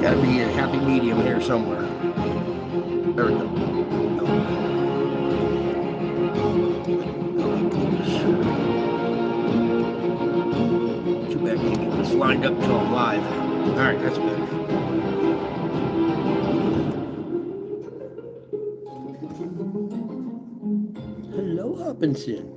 Gotta be a happy medium here somewhere. There we go. Too bad I can't get this lined up till I'm live. All right, that's better. Hello, Hopkinson.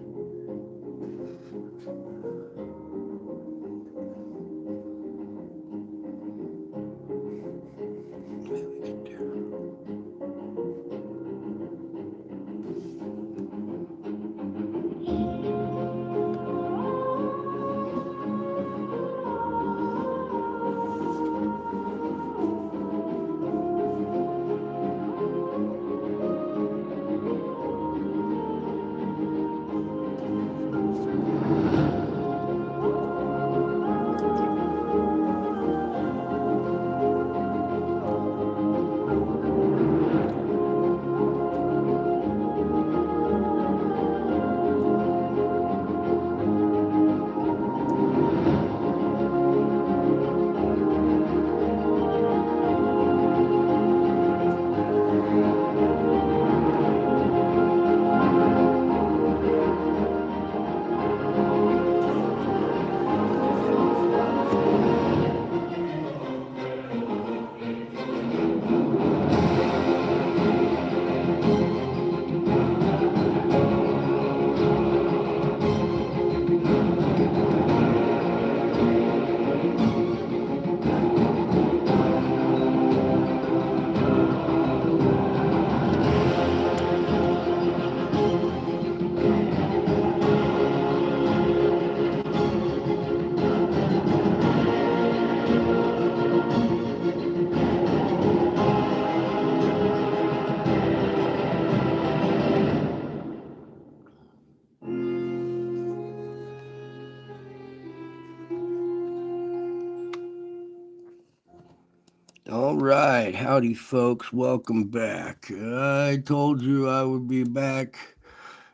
All right, howdy, folks. Welcome back. I told you I would be back.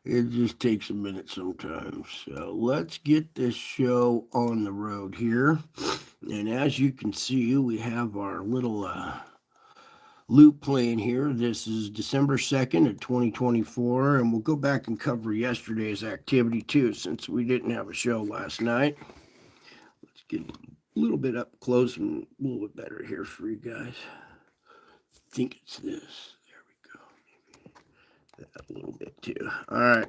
It just takes a minute sometimes. So let's get this show on the road here. And as you can see, we have our little loop playing here. This is December 2nd of 2024, and we'll go back and cover yesterday's activity too, since we didn't have a show last night. Let's get a little bit up close and a little bit better here for you guys. I think it's this. There we go. Maybe that a little bit too. All right.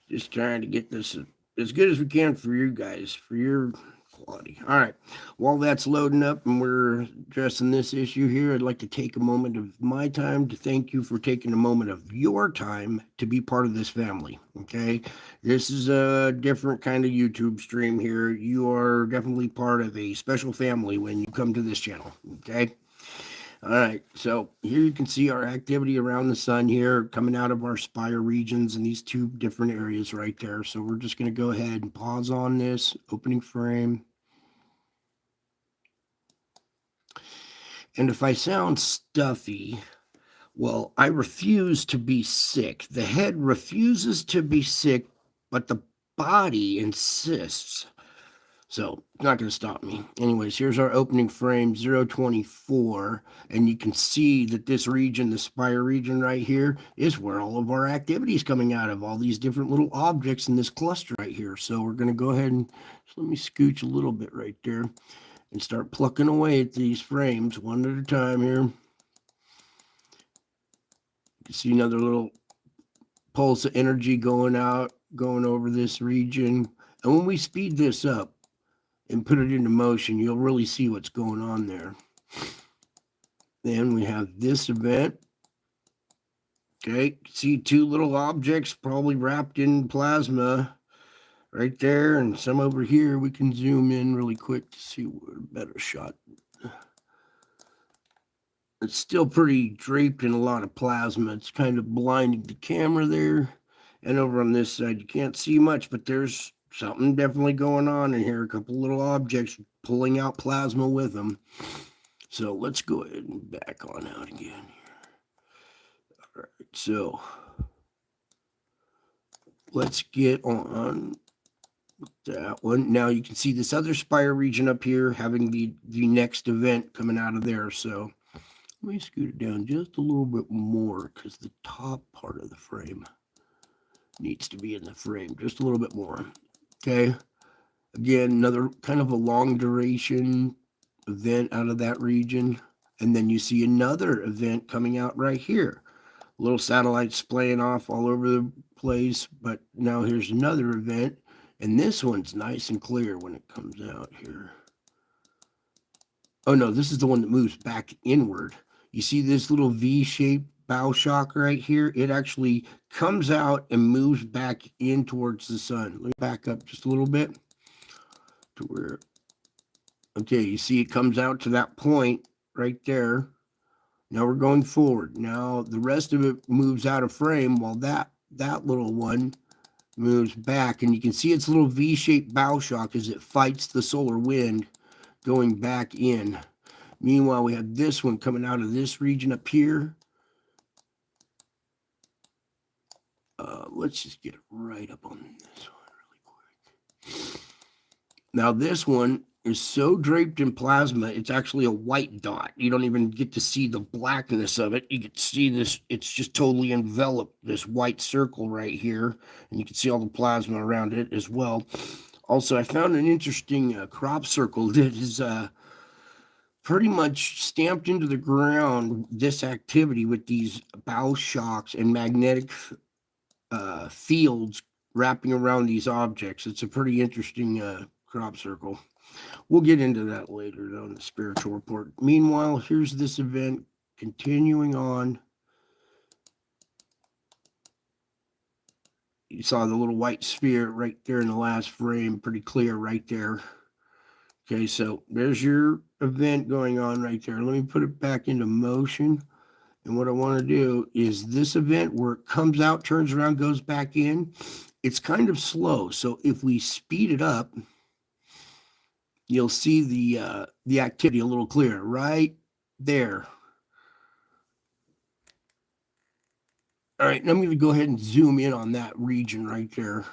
Just trying to get this as good as we can for you guys, for your quality. All right. While that's loading up and we're addressing this issue here, I'd like to take a moment of my time to thank you for taking a moment of your time to be part of this family. Okay. This is a different kind of YouTube stream here. You are definitely part of a special family when you come to this channel. Okay. All right, so here you can see our activity around the sun here coming out of our spire regions in these two different areas right there. So we're just going to go ahead and pause on this opening frame. And if I sound stuffy, well, I refuse to be sick. The head refuses to be sick, but the body insists. So it's not going to stop me. Anyways, here's our opening frame 024. And you can see that this region, the spire region right here, is where all of our activity is coming out of, all these different little objects in this cluster right here. So we're going to go ahead and let me scooch a little bit right there and start plucking away at these frames one at a time here. You can see another little pulse of energy going out, going over this region. And when we speed this up and put it into motion, you'll really see what's going on there. Then we have this event. Okay, see two little objects probably wrapped in plasma right there, and some over here. We can zoom in really quick to see what a better shot. It's still pretty draped in a lot of plasma. It's kind of blinding the camera there. And over on this side, you can't see much, but there's something definitely going on in here. A couple little objects pulling out plasma with them. So let's go ahead and back on out again here. All right, so let's get on That one. Now you can see this other spire region up here having the next event coming out of there. So let me scoot it down just a little bit more because the top part of the frame needs to be in the frame just a little bit more. Okay. Again, another kind of a long duration event out of that region. And then you see another event coming out right here. Little satellites splaying off all over the place. But now here's another event. And this one's nice and clear when it comes out here. Oh no, this is the one that moves back inward. You see this little V-shaped bow shock right here? It actually comes out and moves back in towards the sun. Let me back up just a little bit to where, okay, you see it comes out to that point right there. Now we're going forward. Now the rest of it moves out of frame while that little one moves back, and you can see its little V-shaped bow shock as it fights the solar wind going back in. Meanwhile, we have this one coming out of this region up here. Let's just get right up on this one really quick. Now this one is so draped in plasma, it's actually a white dot. You don't even get to see the blackness of it. You can see this, it's just totally enveloped, this white circle right here. And you can see all the plasma around it as well. Also, I found an interesting crop circle that is pretty much stamped into the ground, this activity with these bow shocks and magnetic fields wrapping around these objects. It's a pretty interesting crop circle. We'll get into that later on the spiritual report. Meanwhile, here's this event continuing on. You saw the little white sphere right there in the last frame, pretty clear right there. Okay, so there's your event going on right there. Let me put it back into motion. And what I want to do is this event where it comes out, turns around, goes back in. It's kind of slow. So if we speed it up, you'll see the activity a little clearer right there. All right, now I'm going to go ahead and zoom in on that region right there.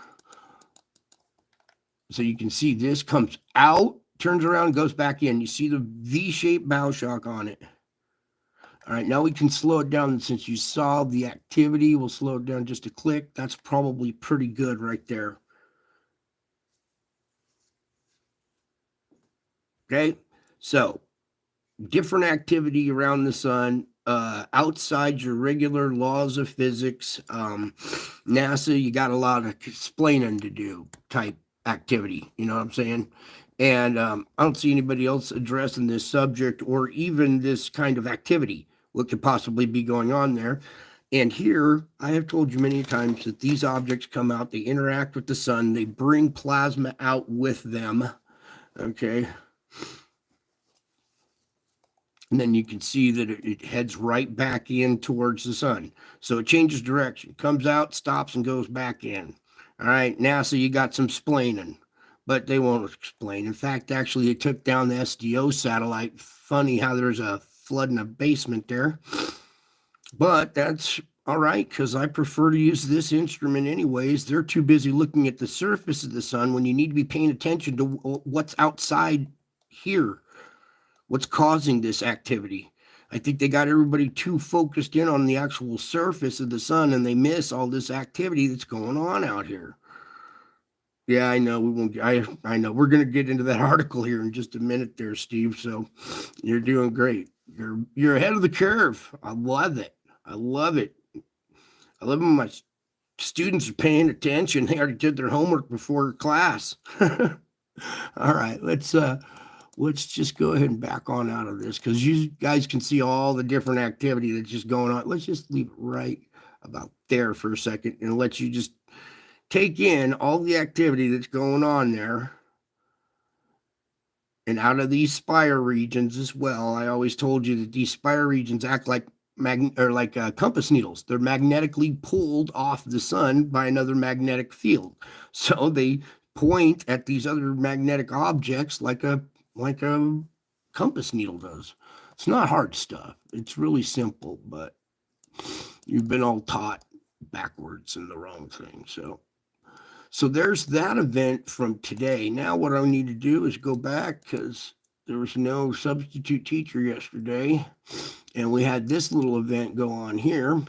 So you can see this comes out, turns around, goes back in. You see the V-shaped bow shock on it. All right, now we can slow it down. Since you saw the activity, we'll slow it down just a click. That's probably pretty good right there. Okay, so different activity around the sun, outside your regular laws of physics. NASA, you got a lot of explaining to do type activity. You know what I'm saying? And I don't see anybody else addressing this subject or even this kind of activity. What could possibly be going on there? And here, I have told you many times that these objects come out, they interact with the sun, they bring plasma out with them. Okay. And then you can see that it heads right back in towards the sun. So it changes direction, comes out, stops, and goes back in. All right, NASA, you got some splaining, but they won't explain. In fact, actually, they took down the SDO satellite. Funny how there's a flood in a basement there. But that's all right, because I prefer to use this instrument anyways. They're too busy looking at the surface of the sun when you need to be paying attention to what's outside here. What's causing this activity? I think they got everybody too focused in on the actual surface of the sun, and they miss all this activity that's going on out here. Yeah, I know we won't. I know we're going to get into that article here in just a minute, there, Steve. So you're doing great. You're ahead of the curve. I love it. I love it. I love when my students are paying attention. They already did their homework before class. All right, let's just go ahead and back on out of this because you guys can see all the different activity that's just going on. Let's just leave it right about there for a second and let you just take in all the activity that's going on there. And out of these spire regions as well, I always told you that these spire regions act like compass needles. They're magnetically pulled off the sun by another magnetic field. So they point at these other magnetic objects like a compass needle does. It's not hard stuff. It's really simple, but you've been all taught backwards and the wrong thing. So there's that event from today. Now what I need to do is go back because there was no substitute teacher yesterday. And we had this little event go on here.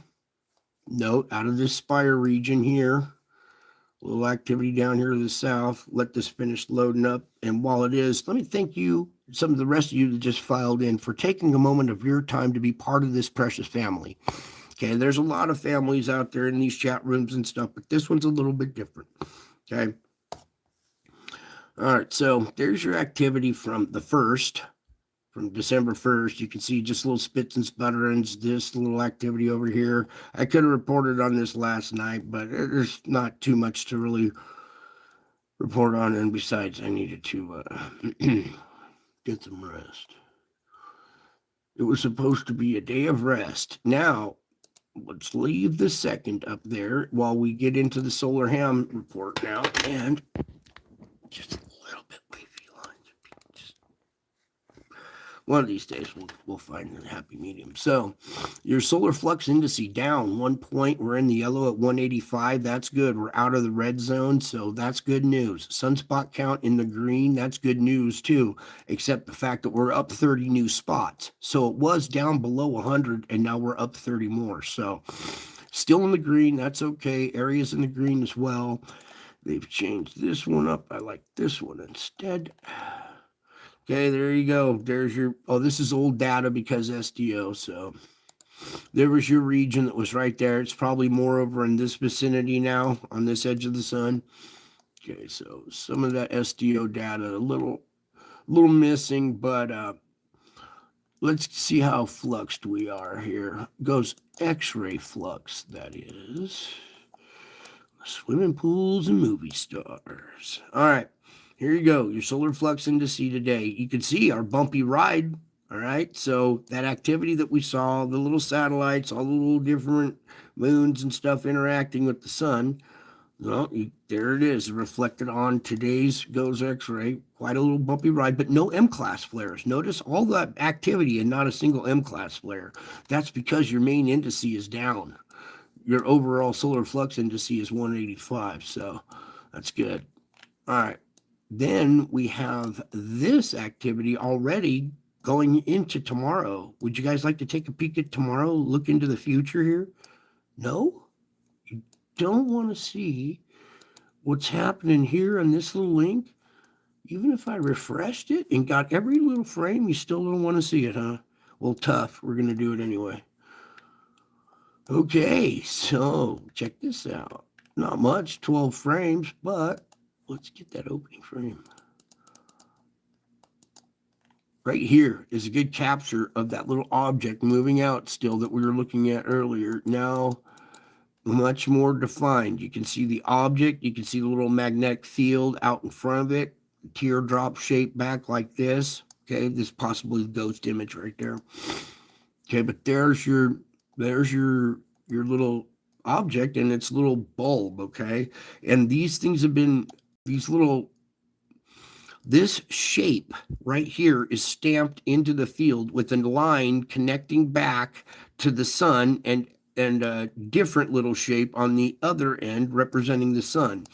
Note, out of this Spire region here, a little activity down here to the south. Let this finish loading up. And while it is, let me thank you, some of the rest of you that just filed in, for taking a moment of your time to be part of this precious family. Okay, there's a lot of families out there in these chat rooms and stuff, but this one's a little bit different. Okay. All right, so there's your activity from the 1st, from December 1st. You can see just little spits and sputterings, this little activity over here. I could have reported on this last night, but there's not too much to really report on. And besides, I needed to get some rest. It was supposed to be a day of rest. Now, let's leave the 2nd up there while we get into the solar ham report now. And just a little bit wavy lines. Just one of these days we'll find a happy medium. So your solar flux indice down 1 point. We're in the yellow at 185. That's good. We're out of the red zone, so that's good news. Sunspot count in the green. That's good news too, except the fact that we're up 30 new spots. So it was down below 100, and now we're up 30 more. So still in the green. That's okay. Areas in the green as well. They've changed this one up. I like this one instead. Okay, there you go. There's your, oh, this is old data because SDO. So there was your region that was right there. It's probably more over in this vicinity now on this edge of the sun. Okay, so some of that SDO data, a little missing, but let's see how fluxed we are here. Goes X-ray flux, that is. Swimming pools and movie stars. All right, here you go. Your solar flux indice today. You can see our bumpy ride. All right, so that activity that we saw, the little satellites, all the little different moons and stuff interacting with the sun. Well, there it is, reflected on today's GOES X-ray. Quite a little bumpy ride, but no M-class flares. Notice all that activity and not a single M-class flare. That's because your main indice is down. Your overall solar flux indice is 185, so that's good. All right, then we have this activity already going into tomorrow. Would you guys like to take a peek at tomorrow, look into the future here? No? You don't want to see what's happening here on this little link? Even if I refreshed it and got every little frame, you still don't want to see it, huh? Well, tough. We're going to do it anyway. Okay, so check this out. Not much, 12 frames, but let's get that opening frame. Right here is a good capture of that little object moving out still that we were looking at earlier. Now, much more defined. You can see the object. You can see the little magnetic field out in front of it. Teardrop shape back like this. Okay, this is possibly the ghost image right there. Okay, but there's your little object and its little bulb, okay? And these things have been, this shape right here is stamped into the field with a line connecting back to the sun and a different little shape on the other end representing the sun.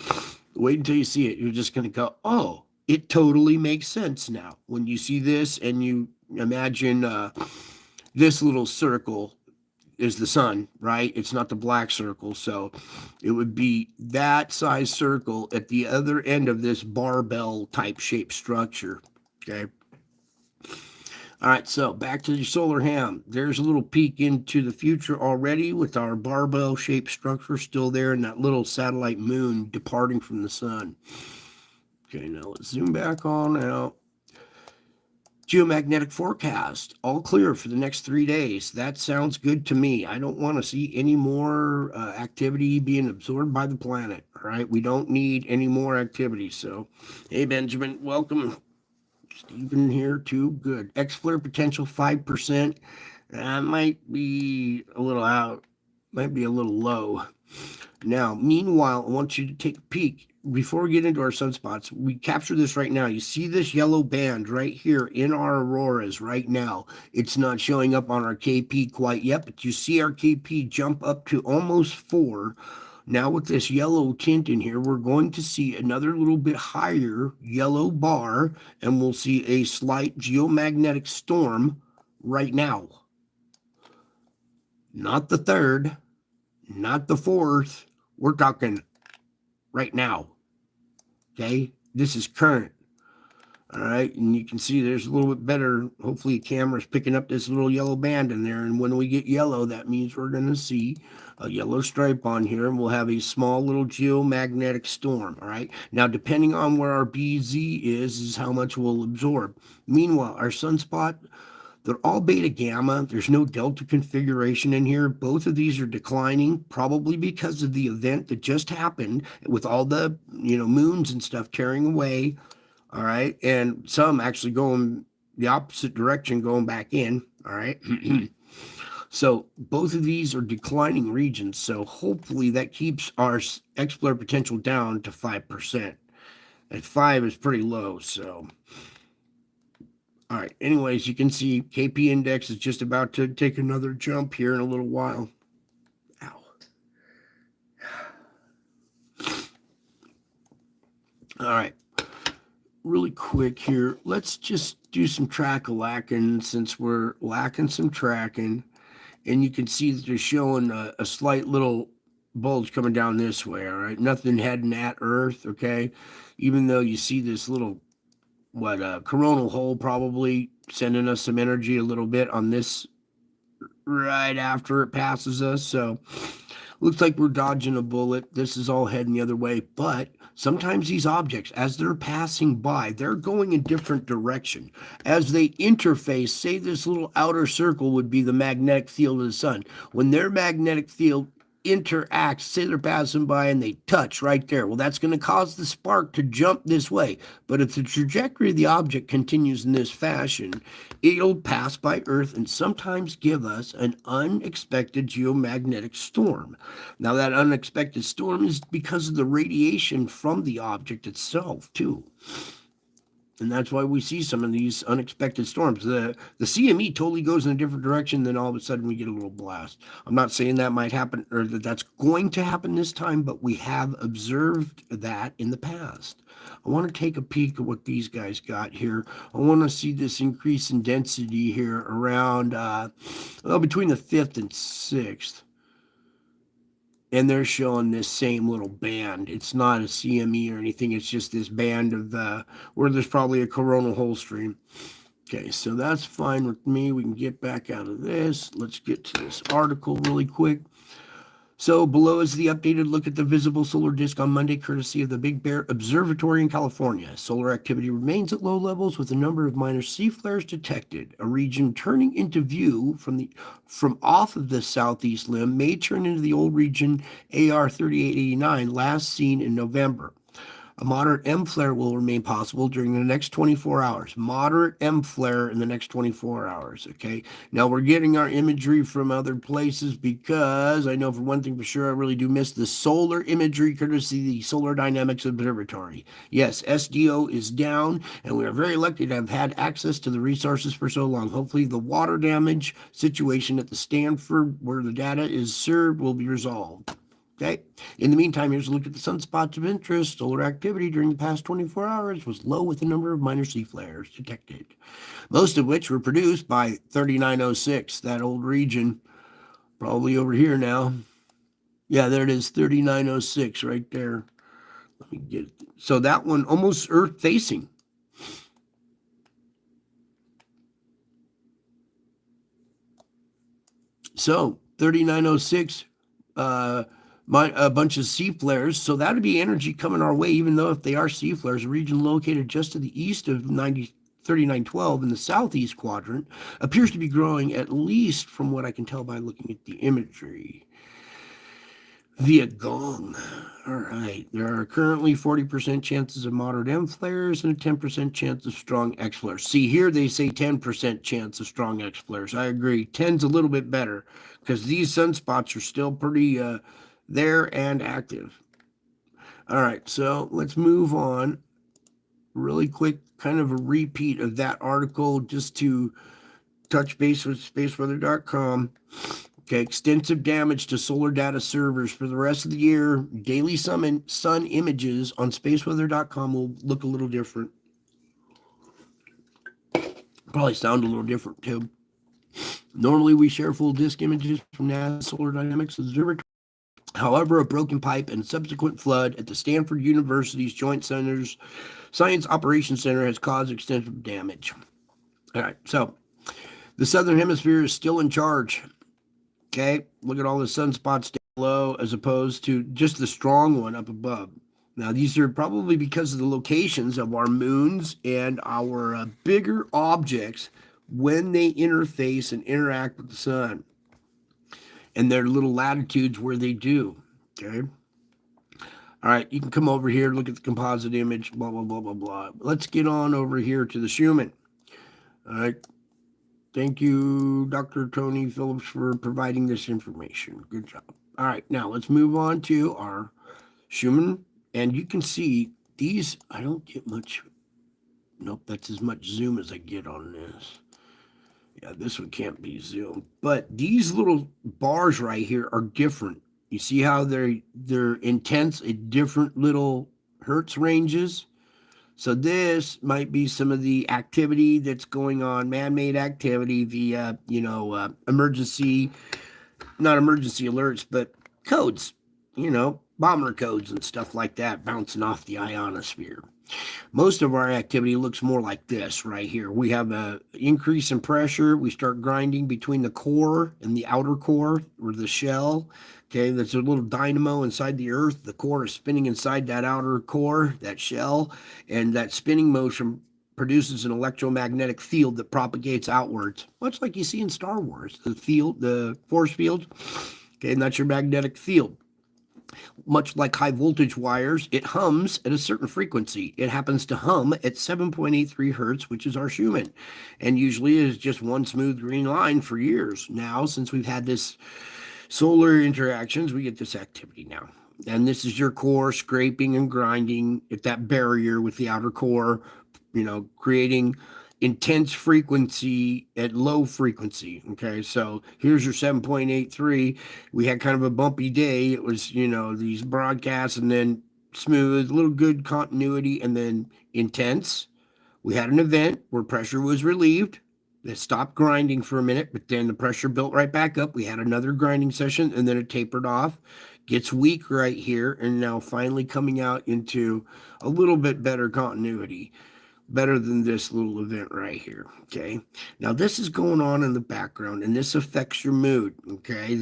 Wait until you see it. You're just going to go, oh, it totally makes sense now. When you see this and you imagine this little circle is the sun, right? It's not the black circle. So it would be that size circle at the other end of this barbell type shape structure. Okay. All right. So back to the solar ham. There's a little peek into the future already with our barbell shaped structure still there and that little satellite moon departing from the sun. Okay. Now let's zoom back on out. Geomagnetic forecast, all clear for the next 3 days. That sounds good to me. I don't want to see any more activity being absorbed by the planet. All right, we don't need any more activity. So, hey, Benjamin, welcome. Stephen here too. Good. X-flare potential 5%. That might be a little out. Might be a little low. Now, meanwhile, I want you to take a peek. Before we get into our sunspots, we capture this right now. You see this yellow band right here in our auroras right now. It's not showing up on our KP quite yet, but you see our KP jump up to almost 4. Now with this yellow tint in here, we're going to see another little bit higher yellow bar, and we'll see a slight geomagnetic storm right now. Not the third, not the fourth. We're talking right now. Okay, this is current. All right, and you can see there's a little bit better. Hopefully the camera's picking up this little yellow band in there, and when we get yellow, that means we're going to see a yellow stripe on here, and we'll have a small little geomagnetic storm. All right, now depending on where our BZ is how much we'll absorb. Meanwhile, our sunspot, they're all beta gamma. There's no delta configuration in here. Both of these are declining, probably because of the event that just happened with all the moons and stuff tearing away. All right, and some actually going the opposite direction, going back in. All right. So both of these are declining regions, so hopefully that keeps our explorer potential down to 5%. And 5 is pretty low, so all right. Anyways, you can see KP index is just about to take another jump here in a little while. Ow. All right. Really quick here, let's just do some track-a-lacking since we're lacking some tracking. And you can see that they're showing a slight little bulge coming down this way, all right? Nothing heading at Earth, okay? Even though you see this little coronal hole probably sending us some energy a little bit on this right after it passes us. So looks like we're dodging a bullet. This is all heading the other way, but sometimes these objects, as they're passing by, they're going in different direction. As they interface, say this little outer circle would be the magnetic field of the sun. When their magnetic field interacts, say they're passing by and they touch right there, well, that's going to cause the spark to jump this way. But if the trajectory of the object continues in this fashion, it'll pass by Earth and sometimes give us an unexpected geomagnetic storm. Now that unexpected storm is because of the radiation from the object itself too. And that's why we see some of these unexpected storms. The CME totally goes in a different direction, then all of a sudden we get a little blast. I'm not saying that might happen or that that's going to happen this time, but we have observed that in the past. I want to take a peek at what these guys got here. I want to see this increase in density here around between the 5th and 6th. And they're showing this same little band. It's not a CME or anything. It's just this band of where there's probably a coronal hole stream. Okay, so that's fine with me. We can get back out of this. Let's get to this article really quick. So below is the updated look at the visible solar disk on Monday, courtesy of the Big Bear Observatory in California. Solar activity remains at low levels with a number of minor C flares detected. A region turning into view from off of the southeast limb may turn into the old region AR 3889 last seen in November. A moderate M flare will remain possible during the next 24 hours. Moderate M flare in the next 24 hours, okay? Now, we're getting our imagery from other places because I know for one thing for sure, I really do miss the solar imagery courtesy of the Solar Dynamics Observatory. Yes, SDO is down, and we are very lucky to have had access to the resources for so long. Hopefully, the water damage situation at the Stanford, where the data is served, will be resolved. Okay. In the meantime, here's a look at the sunspots of interest. Solar activity during the past 24 hours was low with a number of minor C flares detected, most of which were produced by 3906, that old region, probably over here now. Yeah, there it is, 3906 right there. Let me get it. So that one almost Earth facing. So 3906, a bunch of C flares, so that would be energy coming our way, even though if they are C flares, a region located just to the east of 3912 in the southeast quadrant appears to be growing, at least from what I can tell by looking at the imagery. Via gong. All right, there are currently 40% chances of moderate M flares and a 10% chance of strong X flares. See, here they say 10% chance of strong X flares. I agree. 10's a little bit better because these sunspots are still pretty there and active. All right, so let's move on. Really quick, kind of a repeat of that article just to touch base with spaceweather.com. Okay, extensive damage to solar data servers for the rest of the year. Daily sun images on spaceweather.com will look a little different. Probably sound a little different too. Normally, we share full disk images from NASA Solar Dynamics Observatory. However, a broken pipe and subsequent flood at the Stanford University's Joint Centers Science Operations Center has caused extensive damage. All right, so the Southern Hemisphere is still in charge. Okay, look at all the sunspots down low as opposed to just the strong one up above. Now, these are probably because of the locations of our moons and our bigger objects when they interface and interact with the sun and their little latitudes where they do. Okay. All right, you can come over here, look at the composite image, blah, blah, blah, blah, blah. Let's get on over here to the Schumann. All right. Thank you, Dr. Tony Phillips, for providing this information. Good job. All right, now let's move on to our Schumann. And you can see these, I don't get much. Nope, that's as much zoom as I get on this. Yeah, this one can't be zoomed. But these little bars right here are different. You see how they're intense at different little hertz ranges? So this might be some of the activity that's going on, man-made activity via, emergency, not emergency alerts, but codes, bomber codes and stuff like that bouncing off the ionosphere. Most of our activity looks more like this right here. We have an increase in pressure. We start grinding between the core and the outer core, or the shell. Okay, there's a little dynamo inside the Earth. The core is spinning inside that outer core, that shell, and that spinning motion produces an electromagnetic field that propagates outwards, much like you see in Star Wars, the force field. Okay, and that's your magnetic field. Much like high voltage wires, it hums at a certain frequency. It happens to hum at 7.83 hertz, which is our Schumann, and usually is just one smooth green line for years. Now, since we've had this solar interactions, we get this activity now. And this is your core scraping and grinding at that barrier with the outer core, creating intense frequency at low frequency. Okay, so here's your 7.83. We had kind of a bumpy day. It was, these broadcasts and then smooth, little good continuity, and then intense. We had an event where pressure was relieved. It stopped grinding for a minute, but then the pressure built right back up. We had another grinding session, and then it tapered off. Gets weak right here, and now finally coming out into a little bit better continuity. Better than this little event right here. Okay, now this is going on in the background, and this affects your mood. Okay,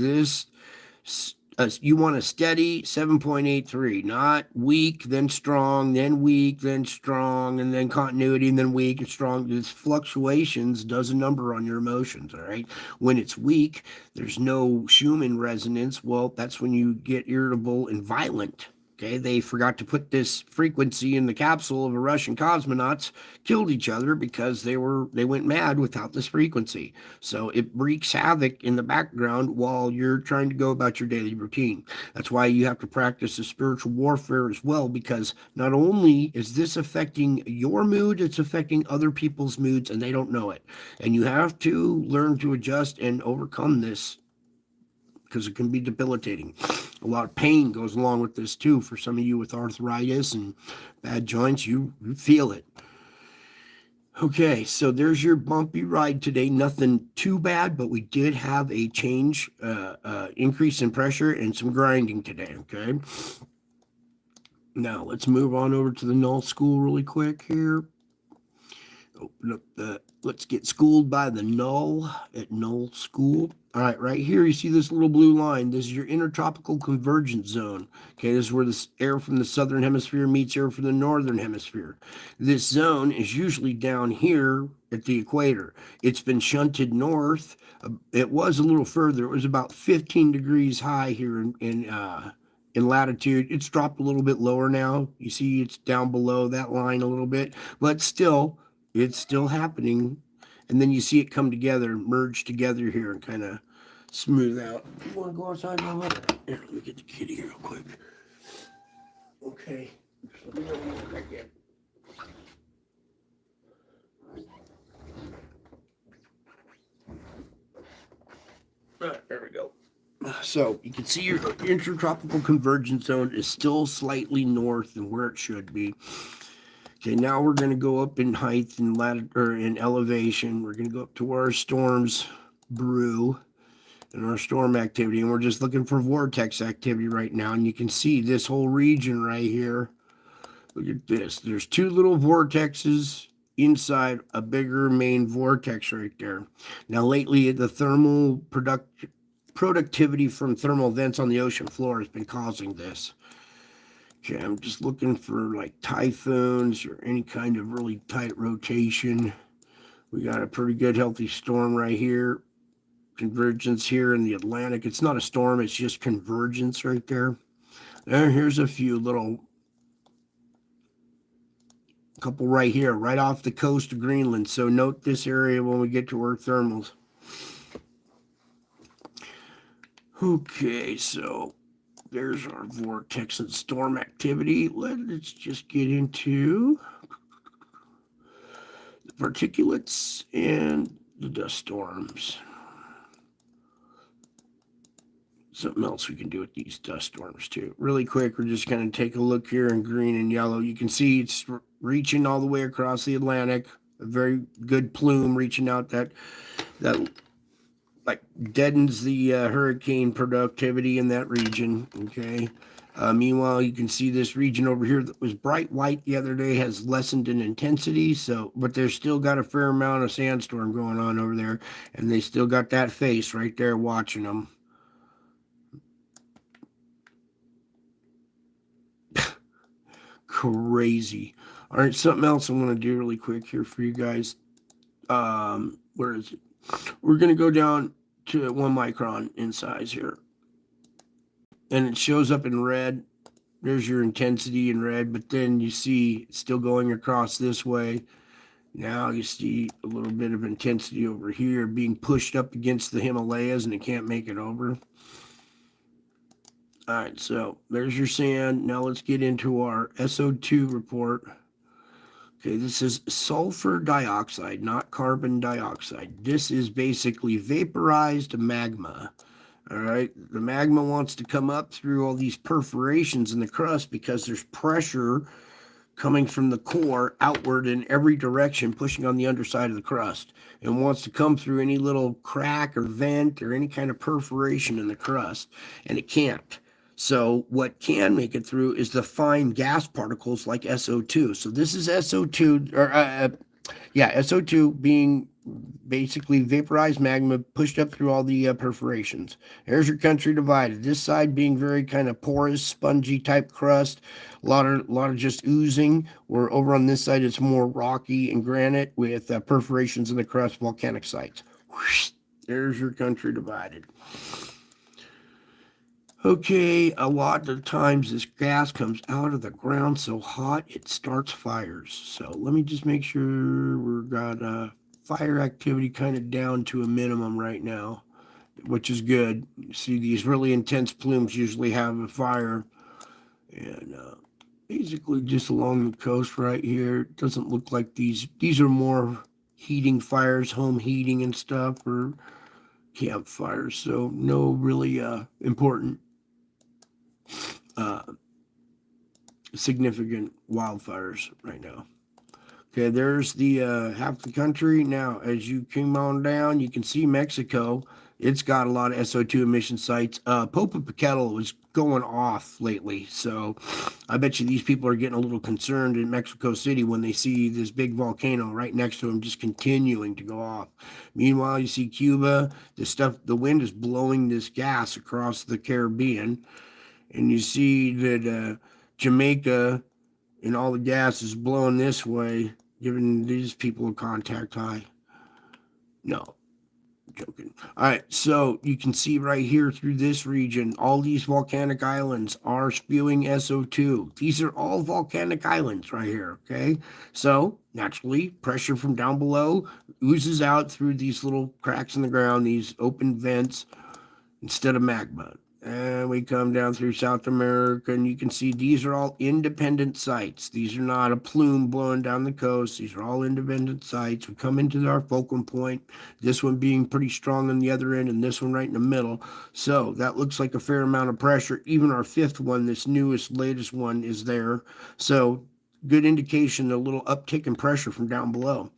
you want a steady 7.83, not weak, then strong, then weak, then strong, and then continuity, and then weak and strong. This fluctuations does a number on your emotions. All right, when it's weak, there's no Schumann resonance. Well, that's when you get irritable and violent. Okay, they forgot to put this frequency in the capsule of a Russian cosmonauts, killed each other because they went mad without this frequency. So it wreaks havoc in the background while you're trying to go about your daily routine. That's why you have to practice the spiritual warfare as well, because not only is this affecting your mood, it's affecting other people's moods, and they don't know it. And you have to learn to adjust and overcome this, because it can be debilitating. A lot of pain goes along with this too. For some of you with arthritis and bad joints, you feel it. Okay, so there's your bumpy ride today. Nothing too bad, but we did have a change, increase in pressure and some grinding today, okay? Now, let's move on over to the null school really quick here. Open up let's get schooled by the null at null school. All right, right here you see this little blue line. This is your intertropical convergence zone. Okay, this is where the air from the southern hemisphere meets air from the northern hemisphere. This zone is usually down here at the equator. It's been shunted north. It was a little further. It was about 15 degrees high here in latitude. It's dropped a little bit lower now. You see it's down below that line a little bit, but still, it's still happening. And then you see it come together, merge together here, and kind of smooth out. You want to go outside now? Here, let me get the kitty here real quick. Okay. Let me know when you're back in. All right, there we go. So you can see your intertropical convergence zone is still slightly north than where it should be. Okay, now we're going to go up in height and or in elevation. We're going to go up to where our storms brew and our storm activity, and we're just looking for vortex activity right now. And you can see this whole region right here. Look at this. There's two little vortexes inside a bigger main vortex right there. Now, lately, the thermal productivity from thermal vents on the ocean floor has been causing this. Okay, I'm just looking for like typhoons or any kind of really tight rotation. We got a pretty good healthy storm right here. Convergence here in the Atlantic. It's not a storm, it's just convergence right there. And here's a few little, couple right here, right off the coast of Greenland. So note this area when we get to our thermals. Okay, so there's our vortex and storm activity. Let's just get into the particulates and the dust storms. Something else we can do with these dust storms too. Really quick, we're just going to take a look here in green and yellow. You can see it's reaching all the way across the Atlantic. A very good plume reaching out that like deadens the hurricane productivity in that region. Okay. Meanwhile, you can see this region over here that was bright white the other day has lessened in intensity. So, but there's still got a fair amount of sandstorm going on over there, and they still got that face right there watching them. Crazy. All right, something else I'm going to do really quick here for you guys. Where is it? We're going to go down to 1 micron in size here. And it shows up in red. There's your intensity in red, but then you see it's still going across this way. Now you see a little bit of intensity over here being pushed up against the Himalayas, and it can't make it over. All right, so there's your sand. Now let's get into our SO2 report. Okay, this is sulfur dioxide, not carbon dioxide. This is basically vaporized magma. All right, the magma wants to come up through all these perforations in the crust because there's pressure coming from the core outward in every direction, pushing on the underside of the crust, and wants to come through any little crack or vent or any kind of perforation in the crust, and it can't. So what can make it through is the fine gas particles like SO2. So this is SO2, or SO2 being basically vaporized magma pushed up through all the perforations. There's your country divided. This side being very kind of porous, spongy type crust, a lot of just oozing. Where over on this side it's more rocky and granite with perforations in the crust, volcanic sites. Whoosh, there's your country divided. Okay, a lot of times this gas comes out of the ground so hot it starts fires. So let me just make sure we've got fire activity kind of down to a minimum right now, which is good. You see, these really intense plumes usually have a fire, and basically just along the coast right here. It doesn't look like these are more heating fires, home heating and stuff, or campfires. So no really important significant wildfires right now. Okay, there's the half the country. Now, as you come on down, you can see Mexico. It's got a lot of SO2 emission sites. Popocatépetl was going off lately, so I bet you these people are getting a little concerned in Mexico City when they see this big volcano right next to them just continuing to go off. Meanwhile, you see Cuba. The wind is blowing this gas across the Caribbean, and you see that Jamaica and all the gas is blowing this way, giving these people a contact high. No, joking. All right, so you can see right here through this region, all these volcanic islands are spewing SO2. These are all volcanic islands right here, okay? So naturally, pressure from down below oozes out through these little cracks in the ground, these open vents, instead of magma. And we come down through South America, and you can see these are all independent sites. These are not a plume blowing down the coast. These are all independent sites. We come into our fulcrum point, this one being pretty strong on the other end, and this one right in the middle. So that looks like a fair amount of pressure. Even our fifth one, this newest, latest one, is there. So good indication, a little uptick in pressure from down below.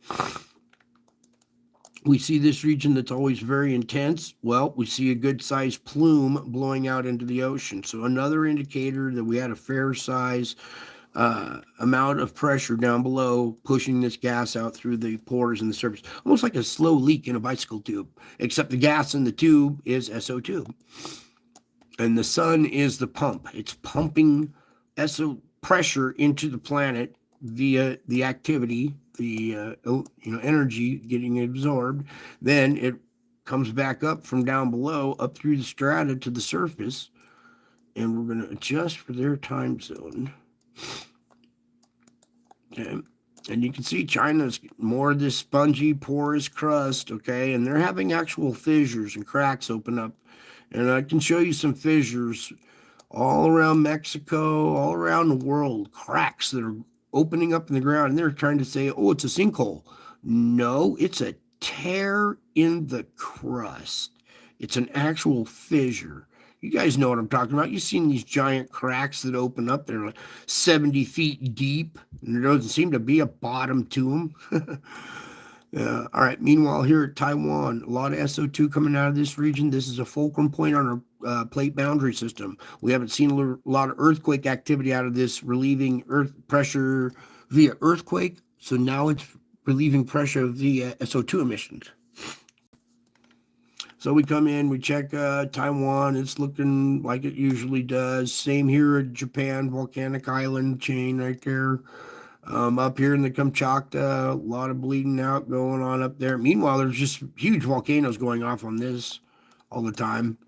We see this region that's always very intense. Well, we see a good sized plume blowing out into the ocean. So another indicator that we had a fair size amount of pressure down below pushing this gas out through the pores in the surface. Almost like a slow leak in a bicycle tube, except the gas in the tube is SO2. And the sun is the pump. It's pumping SO pressure into the planet via the activity, the energy getting absorbed. Then it comes back up from down below, up through the strata to the surface. And we're going to adjust for their time zone. Okay. And you can see China's more of this spongy, porous crust, okay? And they're having actual fissures and cracks open up. And I can show you some fissures all around Mexico, all around the world, cracks that are opening up in the ground. And they're trying to say, oh, it's a sinkhole. No, it's a tear in the crust. It's an actual fissure. You guys know what I'm talking about. You've seen these giant cracks that open up. They're like 70 feet deep, and there doesn't seem to be a bottom to them. All right. Meanwhile, here at Taiwan, a lot of SO2 coming out of this region. This is a fulcrum point on our plate boundary system. We haven't seen a lot of earthquake activity out of this, relieving earth pressure via earthquake. So now it's relieving pressure via SO2 emissions. So we come in, we check Taiwan. It's looking like it usually does. Same here at Japan, volcanic island chain right there. Up here in the Kamchatka, a lot of bleeding out going on up there. Meanwhile, there's just huge volcanoes going off on this all the time.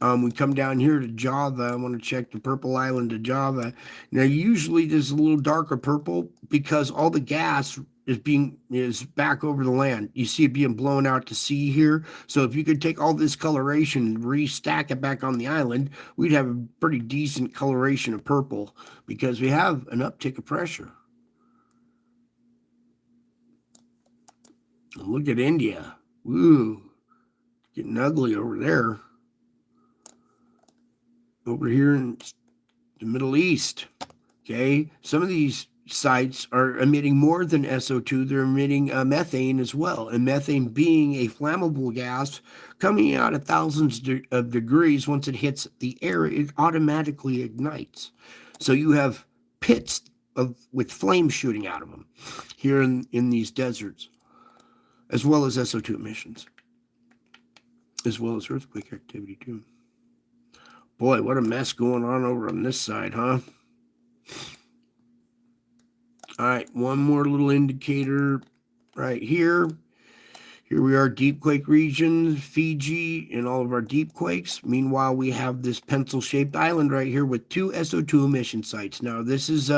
We come down here to Java. I want to check the purple island of Java. Now, usually there's a little darker purple because all the gas is back over the land. You see it being blown out to sea here. So if you could take all this coloration and restack it back on the island, we'd have a pretty decent coloration of purple because we have an uptick of pressure. Look at India. Ooh, getting ugly over there. Over here in the Middle East, okay, some of these sites are emitting more than SO2. They're emitting methane as well, and methane being a flammable gas coming out at thousands of degrees. Once it hits the air, it automatically ignites. So you have pits with flames shooting out of them here in these deserts, as well as SO2 emissions, as well as earthquake activity too. Boy, what a mess going on over on this side, huh? All right, one more little indicator right here. Here we are, deep quake region, Fiji, and all of our deep quakes. Meanwhile, we have this pencil-shaped island right here with 2 SO2 emission sites. Now, this is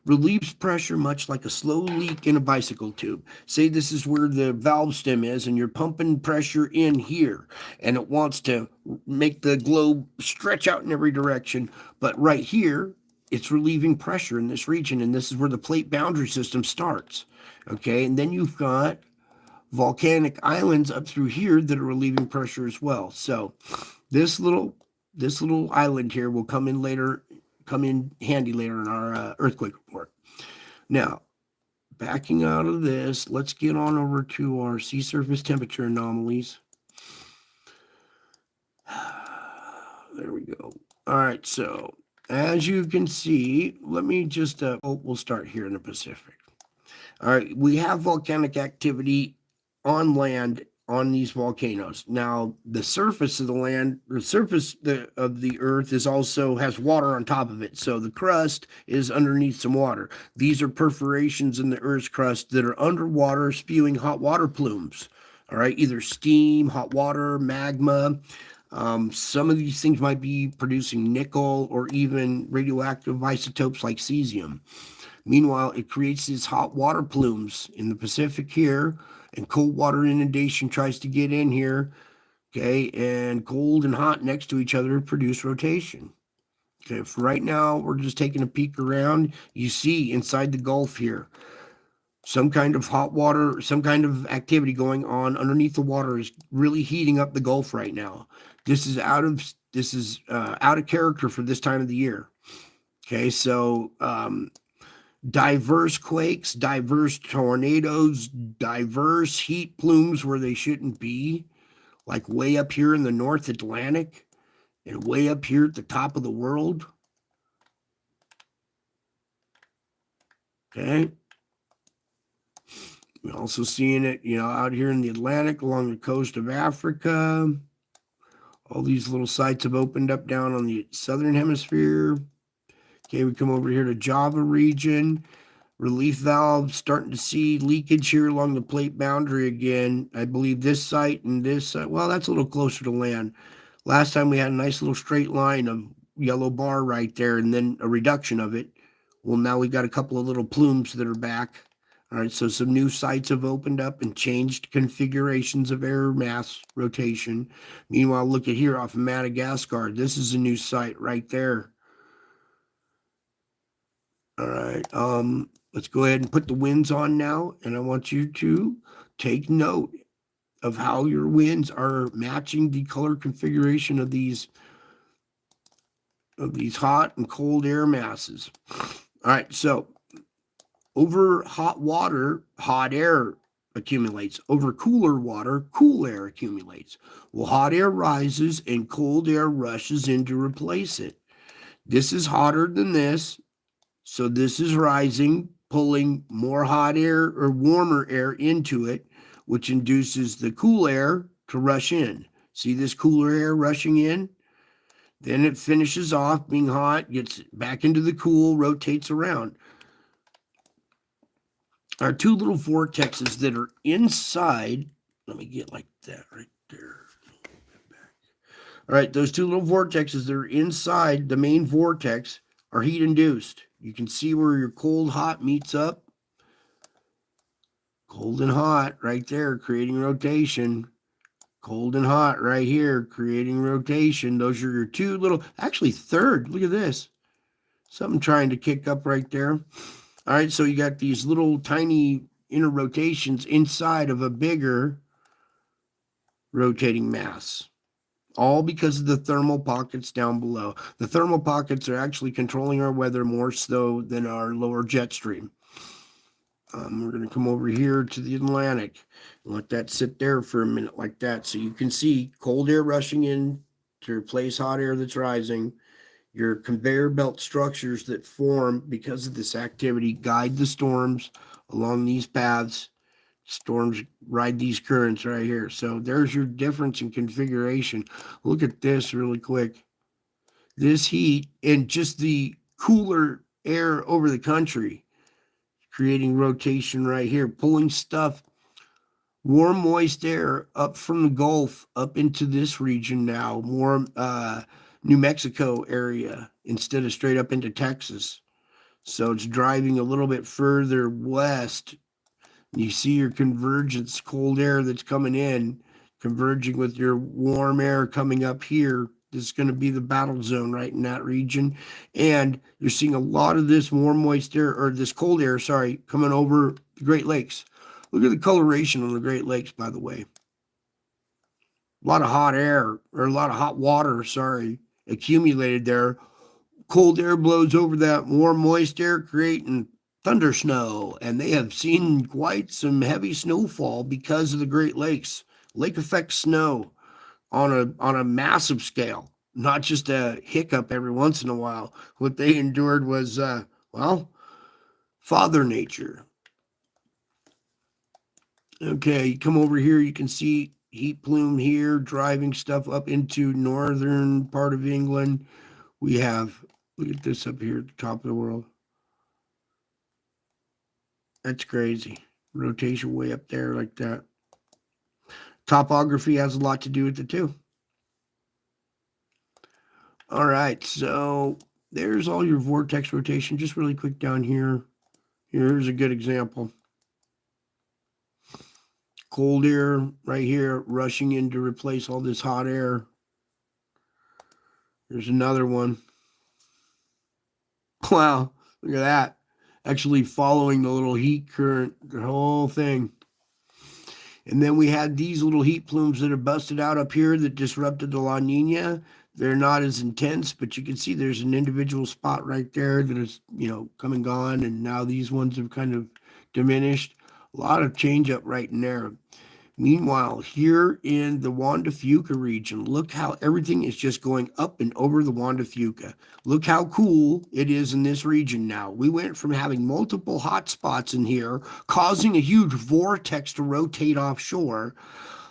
relieves pressure much like a slow leak in a bicycle tube. Say this is where the valve stem is, and you're pumping pressure in here, and it wants to make the globe stretch out in every direction. But right here, it's relieving pressure in this region, and this is where the plate boundary system starts. Okay, and then you've got volcanic islands up through here that are relieving pressure as well. So this little island here will come in handy later in our earthquake report. Now, backing out of this, let's get on over to our sea surface temperature anomalies. There we go. All right, so as you can see, let me just, we'll start here in the Pacific. All right, we have volcanic activity on land on these volcanoes. Now, the surface of the land, the surface of the earth is also has water on top of it. So the crust is underneath some water. These are perforations in the earth's crust that are underwater spewing hot water plumes. All right, either steam, hot water, magma. Some of these things might be producing nickel or even radioactive isotopes like cesium. Meanwhile, it creates these hot water plumes in the Pacific here, and cold water inundation tries to get in here, Okay, and cold and hot next to each other produce rotation. Okay, for right now, we're just taking a peek around. You see inside the Gulf here, some kind of hot water, some kind of activity going on underneath the water is really heating up the Gulf right now. This is out of character for this time of the year. Okay, so diverse quakes, diverse tornadoes, diverse heat plumes where they shouldn't be, like way up here in the North Atlantic and way up here at the top of the world. Okay. We're also seeing it, out here in the Atlantic along the coast of Africa. All these little sites have opened up down on the southern hemisphere. Okay, we come over here to Java region. Relief valve, starting to see leakage here along the plate boundary again. I believe this site and this site, well, that's a little closer to land. Last time we had a nice little straight line of yellow bar right there and then a reduction of it. Well, now we got a couple of little plumes that are back. All right, so some new sites have opened up and changed configurations of air mass rotation. Meanwhile, look at here off of Madagascar. This is a new site right there. All right, let's go ahead and put the winds on now, and I want you to take note of how your winds are matching the color configuration of these hot and cold air masses. All right, so over hot water, hot air accumulates. Over cooler water, cool air accumulates. Well, hot air rises and cold air rushes in to replace it. This is hotter than this, so this is rising, pulling more hot air or warmer air into it, which induces the cool air to rush in. See this cooler air rushing in? Then it finishes off being hot, gets back into the cool, rotates around. Our two little vortexes that are inside, let me get like that right there. All right, those two little vortexes that are inside the main vortex are heat induced. You can see where your cold hot meets up. Cold and hot right there, creating rotation. Cold and hot right here, creating rotation. Those are your two little, actually third, look at this. Something trying to kick up right there. All right, so you got these little tiny inner rotations inside of a bigger rotating mass, all because of the thermal pockets down below. The thermal pockets are actually controlling our weather more so than our lower jet stream. We're going to come over here to the Atlantic and let that sit there for a minute like that. So you can see cold air rushing in to replace hot air that's rising. Your conveyor belt structures that form because of this activity guide the storms along these paths. Storms ride these currents right here. So there's your difference in configuration. Look at this really quick. This heat and just the cooler air over the country, creating rotation right here, pulling stuff, warm, moist air up from the Gulf up into this region now, more New Mexico area instead of straight up into Texas. So it's driving a little bit further west. You see your convergence, cold air that's coming in, converging with your warm air coming up here. This is going to be the battle zone right in that region. And you're seeing a lot of this warm, moist air, or this cold air, sorry, coming over the Great Lakes. Look at the coloration on the Great Lakes, by the way. A lot of hot air, or a lot of hot water, sorry, accumulated there. Cold air blows over that warm, moist air, creating thunder snow, and they have seen quite some heavy snowfall because of the Great Lakes. Lake effect snow on a massive scale, not just a hiccup every once in a while. What they endured was, Father Nature. Okay, you come over here, you can see heat plume here, driving stuff up into northern part of England. We have, look at this up here at the top of the world. That's crazy. Rotation way up there like that. Topography has a lot to do with it too. All right, so there's all your vortex rotation. Just really quick down here. Here's a good example. Cold air right here rushing in to replace all this hot air. There's another one. Wow, look at that. Actually following the little heat current, the whole thing. And then we had these little heat plumes that are busted out up here that disrupted the La Nina. They're not as intense, but you can see there's an individual spot right there that is, come and gone. And now these ones have kind of diminished. A lot of change up right in there. Meanwhile, here in the Juan de Fuca region, look how everything is just going up and over the Juan de Fuca. Look how cool it is in this region now. We went from having multiple hot spots in here, causing a huge vortex to rotate offshore.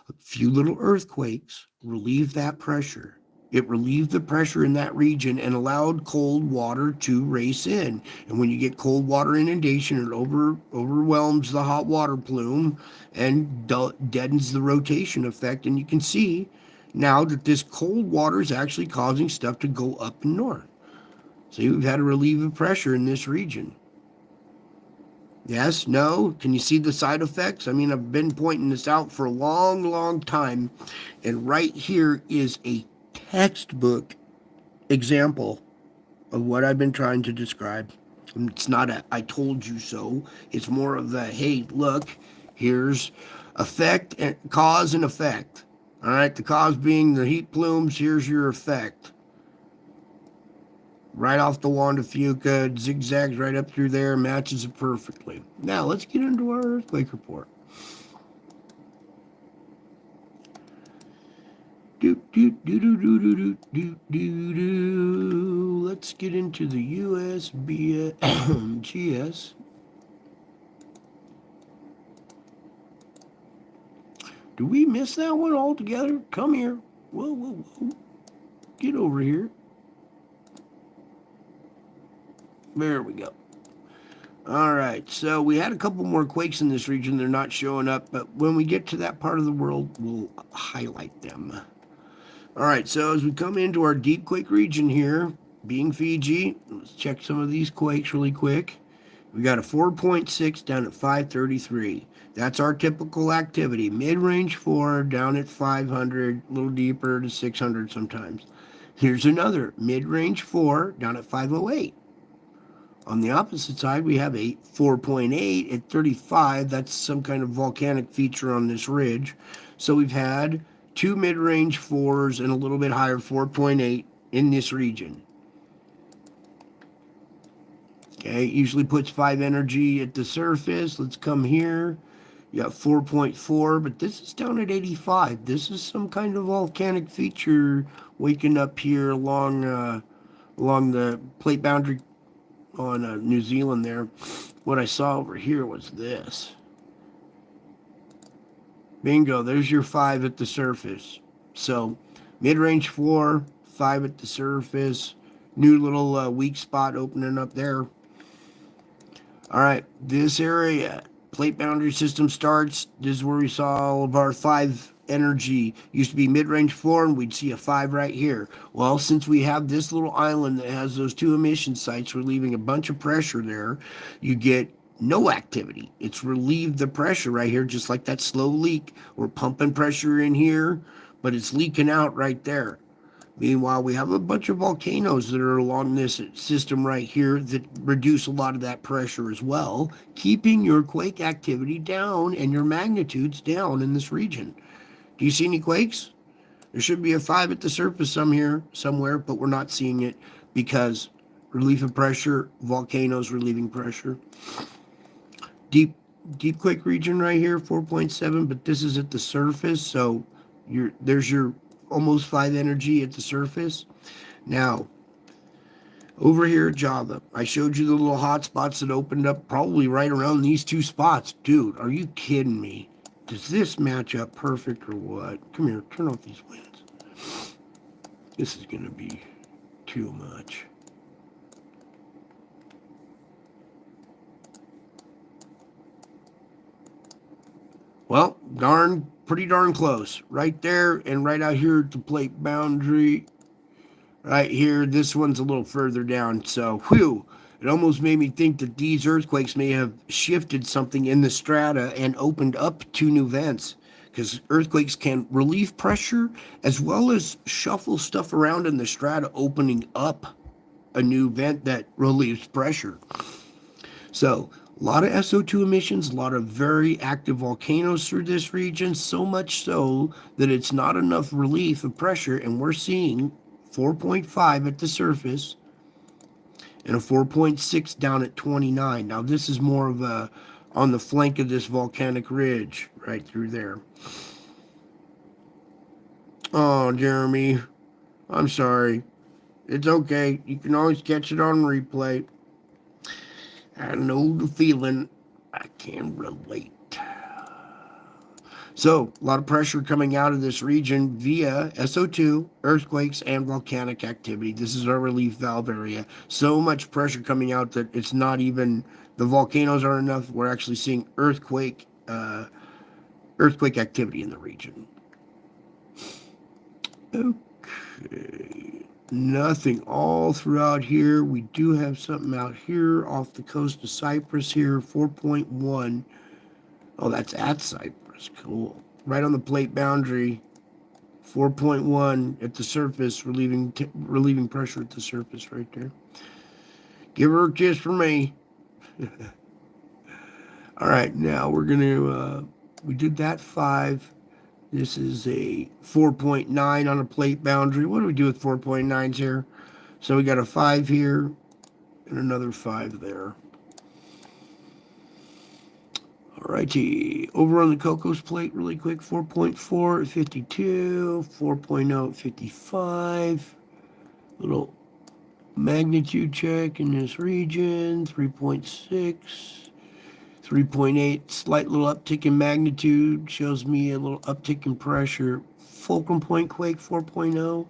A few little earthquakes relieved that pressure. It relieved the pressure in that region and allowed cold water to race in. And when you get cold water inundation, it overwhelms the hot water plume and deadens the rotation effect. And you can see now that this cold water is actually causing stuff to go up and north. So we've had a relief of pressure in this region. Yes, no, can you see the side effects? I mean, I've been pointing this out for a long, long time. And right here is a textbook example of what I've been trying to describe. It's not a I told you so. It's more of the, hey, look, here's effect and cause and effect. All right, the cause being the heat plumes, here's your effect. Right off the Juan de Fuca, zigzags right up through there, matches it perfectly. Now, let's get into our earthquake report. Let's get into the USGS. Do we miss that one altogether? Come here. Whoa, whoa, whoa. Get over here. There we go. All right, so we had a couple more quakes in this region. They're not showing up, but when we get to that part of the world, we'll highlight them. All right, so as we come into our deep quake region here, being Fiji, let's check some of these quakes really quick. We got a 4.6 down at 533. That's our typical activity. Mid-range 4 down at 500, a little deeper to 600 sometimes. Here's another mid-range 4 down at 508. On the opposite side, we have a 4.8 at 35. That's some kind of volcanic feature on this ridge. So we've had two mid-range 4s and a little bit higher 4.8 in this region. Okay, it usually puts 5 energy at the surface. Let's come here. You got 4.4, but this is down at 85. This is some kind of volcanic feature waking up here along the plate boundary on New Zealand there. What I saw over here was this. Bingo, there's your 5 at the surface. So mid-range 4, 5 at the surface. New little weak spot opening up there. All right, this area, plate boundary system starts. This is where we saw all of our 5 energy. Used to be mid-range 4, and we'd see a 5 right here. Well, since we have this little island that has those 2 emission sites, we're leaving a bunch of pressure there. You get no activity. It's relieved the pressure right here, just like that slow leak. We're pumping pressure in here, but it's leaking out right there. Meanwhile, we have a bunch of volcanoes that are along this system right here that reduce a lot of that pressure as well, keeping your quake activity down and your magnitudes down in this region. Do you see any quakes? There should be a 5 at the surface somewhere, but we're not seeing it because relief of pressure, volcanoes relieving pressure. Deep quake region right here, 4.7, but this is at the surface, so there's your almost 5 energy at the surface. Now, over here at Java, I showed you the little hot spots that opened up probably right around these 2 spots. Dude, are you kidding me? Does this match up perfect or what? Come here, turn off these winds. This is going to be too much. Well, pretty darn close. Right there and right out here at the plate boundary. Right here, this one's a little further down. So, whew, It almost made me think that these earthquakes may have shifted something in the strata and opened up two new vents. Because earthquakes can relieve pressure as well as shuffle stuff around in the strata, opening up a new vent that relieves pressure. So, a lot of SO2 emissions, a lot of very active volcanoes through this region, so much so that it's not enough relief of pressure, and we're seeing 4.5 at the surface and a 4.6 down at 29. Now, this is more of a on the flank of this volcanic ridge right through there. Oh, Jeremy, I'm sorry. It's okay. You can always catch it on replay. I know the feeling. I can relate. So, a lot of pressure coming out of this region via SO2, earthquakes, and volcanic activity. This is our relief valve area. So much pressure coming out that it's not even, the volcanoes aren't enough. We're actually seeing earthquake activity in the region. Okay. Nothing all throughout here. We do have something out here off the coast of Cyprus here, 4.1. Oh, that's at Cyprus. Cool. Right on the plate boundary, 4.1 at the surface, relieving pressure at the surface right there. Give her a kiss for me. All right, now we're going to, we did that 5. This is a 4.9 on a plate boundary. What do we do with 4.9s here? So we got a 5 here and another 5 there. All righty, over on the Cocos plate really quick, 4.4 at 52, 4.0 at 55. Little magnitude check in this region, 3.6, 3.8, slight little uptick in magnitude, shows me a little uptick in pressure. Fulcrum point quake, 4.0.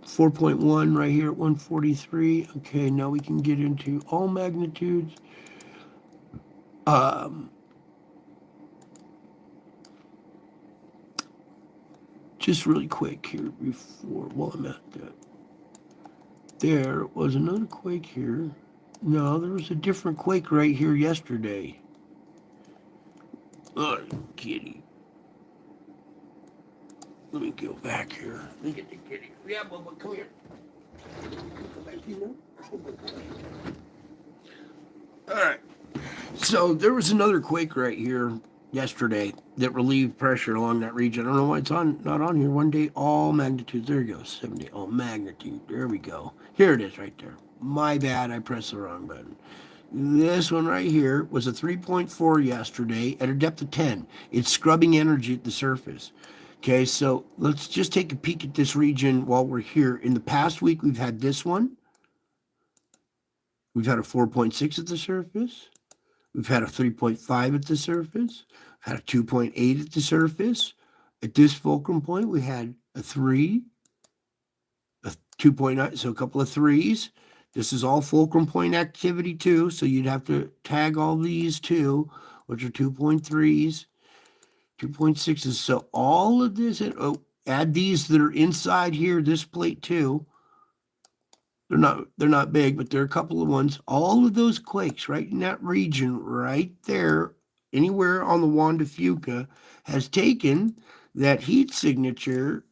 4.1 right here at 143. Okay, now we can get into all magnitudes. Just really quick here before, while I'm at that. There was another quake here. No, there was a different quake right here yesterday. Oh, kitty. Let me go back here. Let me get the kitty. Yeah, Bubba, come here. Go back here. All right. So there was another quake right here yesterday that relieved pressure along that region. I don't know why it's not on here. 1 day, all magnitudes. There you go. 70, all magnitude. There we go. Here it is right there. My bad. I pressed the wrong button. This one right here was a 3.4 yesterday at a depth of 10. It's scrubbing energy at the surface. Okay, so let's just take a peek at this region while we're here. In the past week, we've had this one. We've had a 4.6 at the surface. We've had a 3.5 at the surface. We've had a 2.8 at the surface. At this fulcrum point, we had a 3, a 2.9, so a couple of 3s. This is all fulcrum point activity too, so you'd have to tag all these too, which are 2.3s, 2.6s. So all of this, add these that are inside here, this plate too. They're not big, but there are a couple of ones. All of those quakes right in that region, right there, anywhere on the Juan de Fuca, has taken that heat signature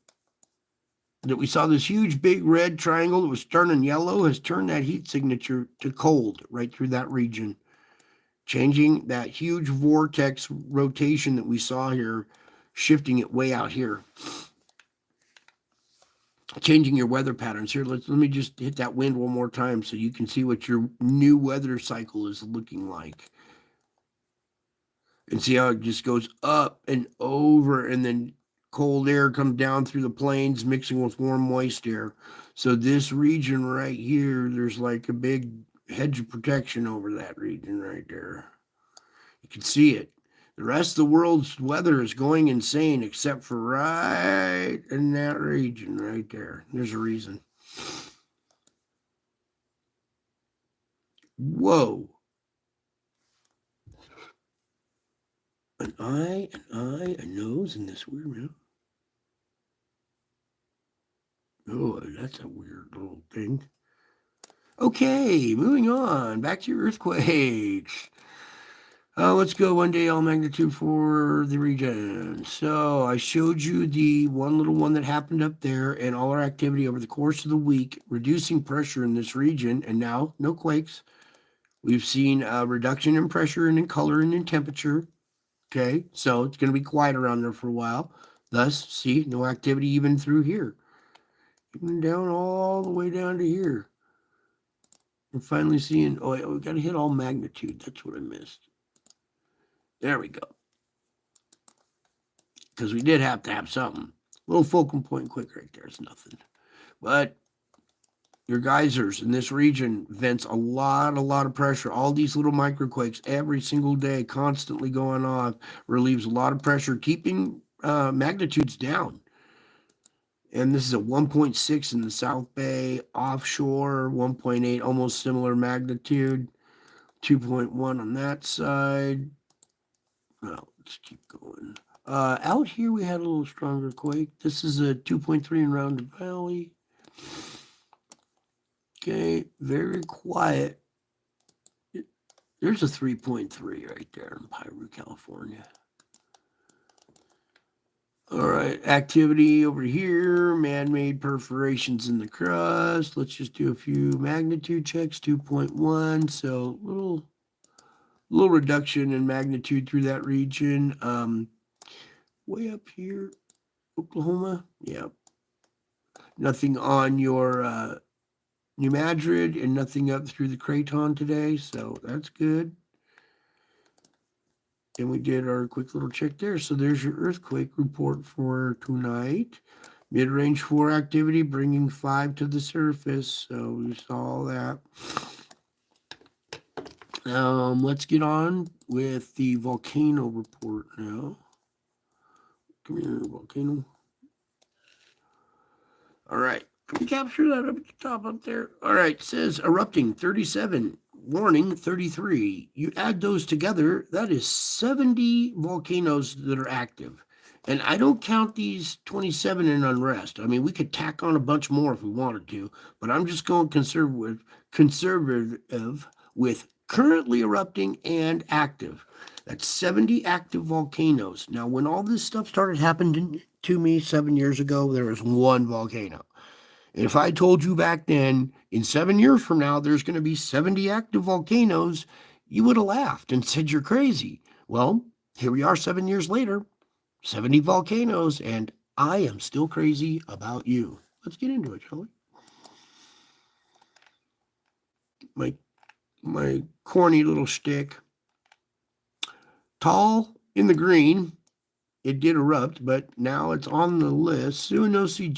that we saw, this huge big red triangle that was turning yellow, has turned that heat signature to cold right through that region, changing that huge vortex rotation that we saw here, shifting it way out here. Changing your weather patterns here. Let me just hit that wind one more time so you can see what your new weather cycle is looking like. And see how it just goes up and over, and then cold air comes down through the plains mixing with warm moist air. So this region right here, there's like a big hedge of protection over that region right there. You can see it. The rest of the world's weather is going insane except for right in that region right there. There's a reason. Whoa. An eye, a nose, and this weird mouth. Oh, that's a weird little thing. Okay, moving on. Back to your earthquakes. Let's go 1 day all magnitude for the region. So I showed you the one little one that happened up there and all our activity over the course of the week, reducing pressure in this region, and now no quakes. We've seen a reduction in pressure and in color and in temperature. Okay, so it's going to be quiet around there for a while. Thus, see, no activity even through here. Even down all the way down to here. We're finally seeing, oh, we got to hit all magnitude. That's what I missed. There we go. Because we did have to have something. Little focal point quick right there is nothing. But your geysers in this region vents a lot of pressure. All these little microquakes every single day, constantly going off, relieves a lot of pressure, keeping magnitudes down. And this is a 1.6 in the South Bay, offshore, 1.8, almost similar magnitude, 2.1 on that side. Well, let's keep going. Out here, we had a little stronger quake. This is a 2.3 in Round Valley. Okay, very quiet. There's a 3.3 right there in Piru, California. All right, activity over here, man-made perforations in the crust. Let's just do a few magnitude checks, 2.1. So little reduction in magnitude through that region. Way up here, Oklahoma, yeah. Nothing on your New Madrid and nothing up through the Craton today, so that's good. And we did our quick little check there. So there's your earthquake report for tonight. Mid-range 4 activity, bringing 5 to the surface. So we saw that. Let's get on with the volcano report now. Come here, volcano. All right. Can we capture that up at the top up there? All right. It says erupting 37. Warning 33. You add those together, that is 70 volcanoes that are active. And I don't count these 27 in unrest. I mean, we could tack on a bunch more if we wanted to, but I'm just going conservative with currently erupting and active. That's 70 active volcanoes. Now, when all this stuff started happening to me 7 years ago, there was one volcano. And if I told you back then, in 7 years from now, there's going to be 70 active volcanoes, you would have laughed and said you're crazy. Well, here we are 7 years later, 70 volcanoes, and I am still crazy about you. Let's get into it, shall we? My corny little shtick. Tall in the green, it did erupt, but now it's on the list. Sunosi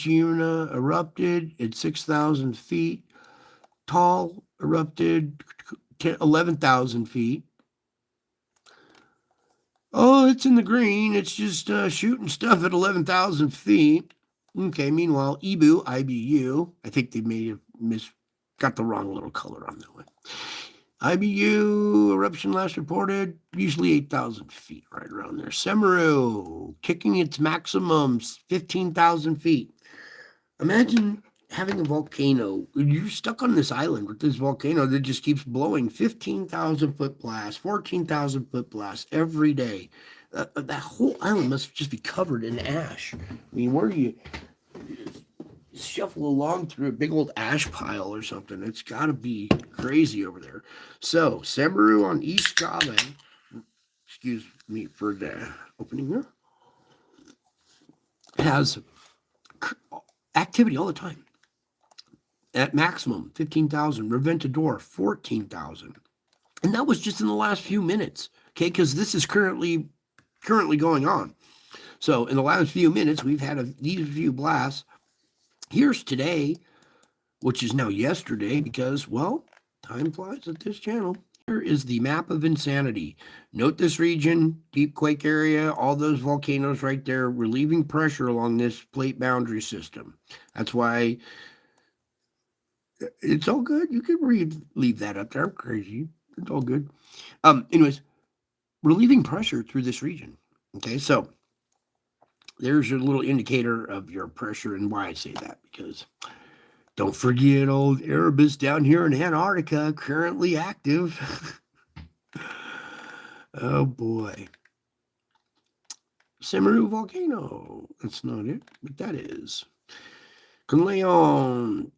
erupted at 6,000 feet. Tall erupted 11,000 feet. Oh, it's in the green. It's just shooting stuff at 11,000 feet. Okay, meanwhile, IBU, I think they may have got the wrong little color on that one. IBU eruption last reported, usually 8,000 feet, right around there. Semeru, kicking its maximum, 15,000 feet. Imagine having a volcano. You're stuck on this island with this volcano that just keeps blowing 15,000 foot blasts, 14,000 foot blasts every day. That whole island must just be covered in ash. I mean, where do you shuffle along through a big old ash pile or something? It's got to be crazy over there. So, Semeru on East Java, excuse me for the opening here, has activity all the time. At maximum, 15,000. Reventador, 14,000. And that was just in the last few minutes, okay, because this is currently going on. So, in the last few minutes, we've had these few blasts. Here's today, which is now yesterday, because, well, time flies at this channel. Here is the map of insanity. Note this region, deep quake area, all those volcanoes right there, relieving pressure along this plate boundary system. That's why it's all good. You can leave that up there. I'm crazy. It's all good. Anyways, relieving pressure through this region. Okay, so there's your little indicator of your pressure and why I say that, because Don't forget old Erebus down here in Antarctica, currently active. Oh boy. Semeru volcano. That's not it, but that is. Can lay on.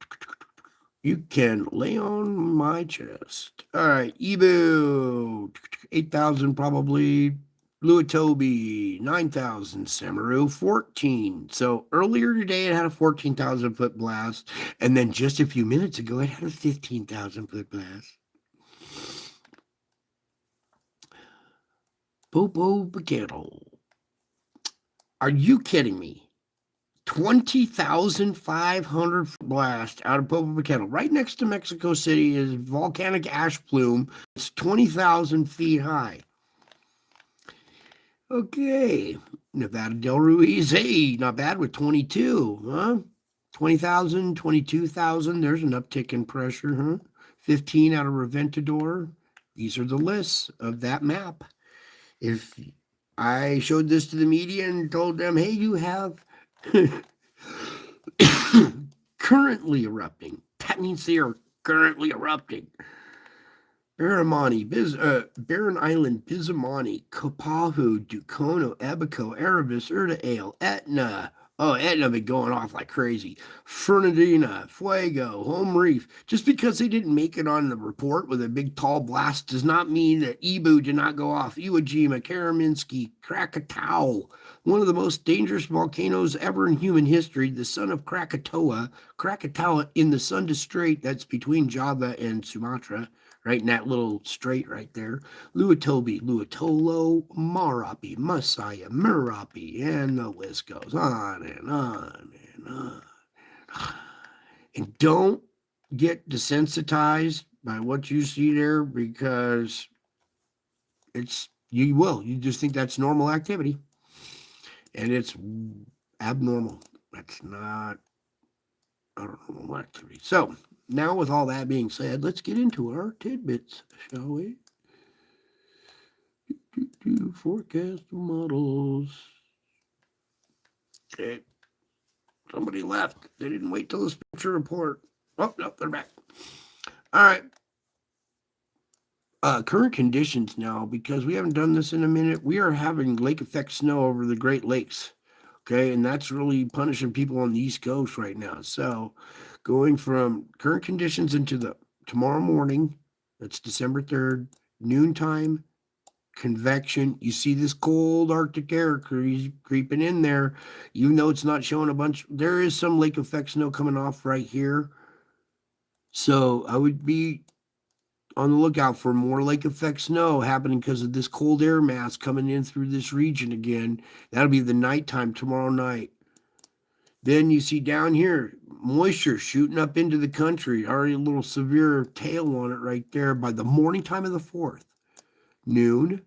You can lay on my chest. All right, Ebu. 8,000 probably. Luatobi, 9,000. Semeru, 14. So earlier today it had a 14,000 foot blast. And then just a few minutes ago it had a 15,000 foot blast. Popo Bacano. Are you kidding me? 20,500 blast out of Popocatépetl. Right next to Mexico City is volcanic ash plume. It's 20,000 feet high. Okay, Nevada Del Ruiz. Hey, not bad with 22, huh? 20,000, 22,000. There's an uptick in pressure, huh? 15 out of Reventador. These are the lists of that map. If I showed this to the media and told them, hey, you have currently erupting. That means they are currently erupting. Barren Island, Bizamani, Kopahu, Dukono, Abaco, Erebus, Urda Ale, Etna. Oh, Etna been going off like crazy. Fernandina, Fuego, Home Reef. Just because they didn't make it on the report with a big tall blast does not mean that Ibu did not go off. Iwo Jima, Karaminski, Krakatoa, one of the most dangerous volcanoes ever in human history, the son of Krakatoa in the Sunda Strait that's between Java and Sumatra, right in that little strait right there. Luatobi, Luatolo, Marapi, Masaya, Merapi, and the list goes on and on and on. And don't get desensitized by what you see there, because you just think that's normal activity, and it's abnormal. That's not normal activity. So now, with all that being said, let's get into our tidbits, shall we? Forecast models. Okay. Somebody left. They didn't wait till the spectral report. Oh, no, they're back. All right. Current conditions now, because we haven't done this in a minute, we are having lake effect snow over the Great Lakes. Okay, and that's really punishing people on the East Coast right now. So going from current conditions into the tomorrow morning, that's December 3rd, noontime, convection. You see this cold Arctic air creeping in there, even though it's not showing a bunch. There is some lake effect snow coming off right here. So I would be on the lookout for more lake effect snow happening because of this cold air mass coming in through this region again. That'll be the nighttime tomorrow night. Then you see down here, moisture shooting up into the country. Already a little severe tail on it right there by the morning time of the 4th. Noon,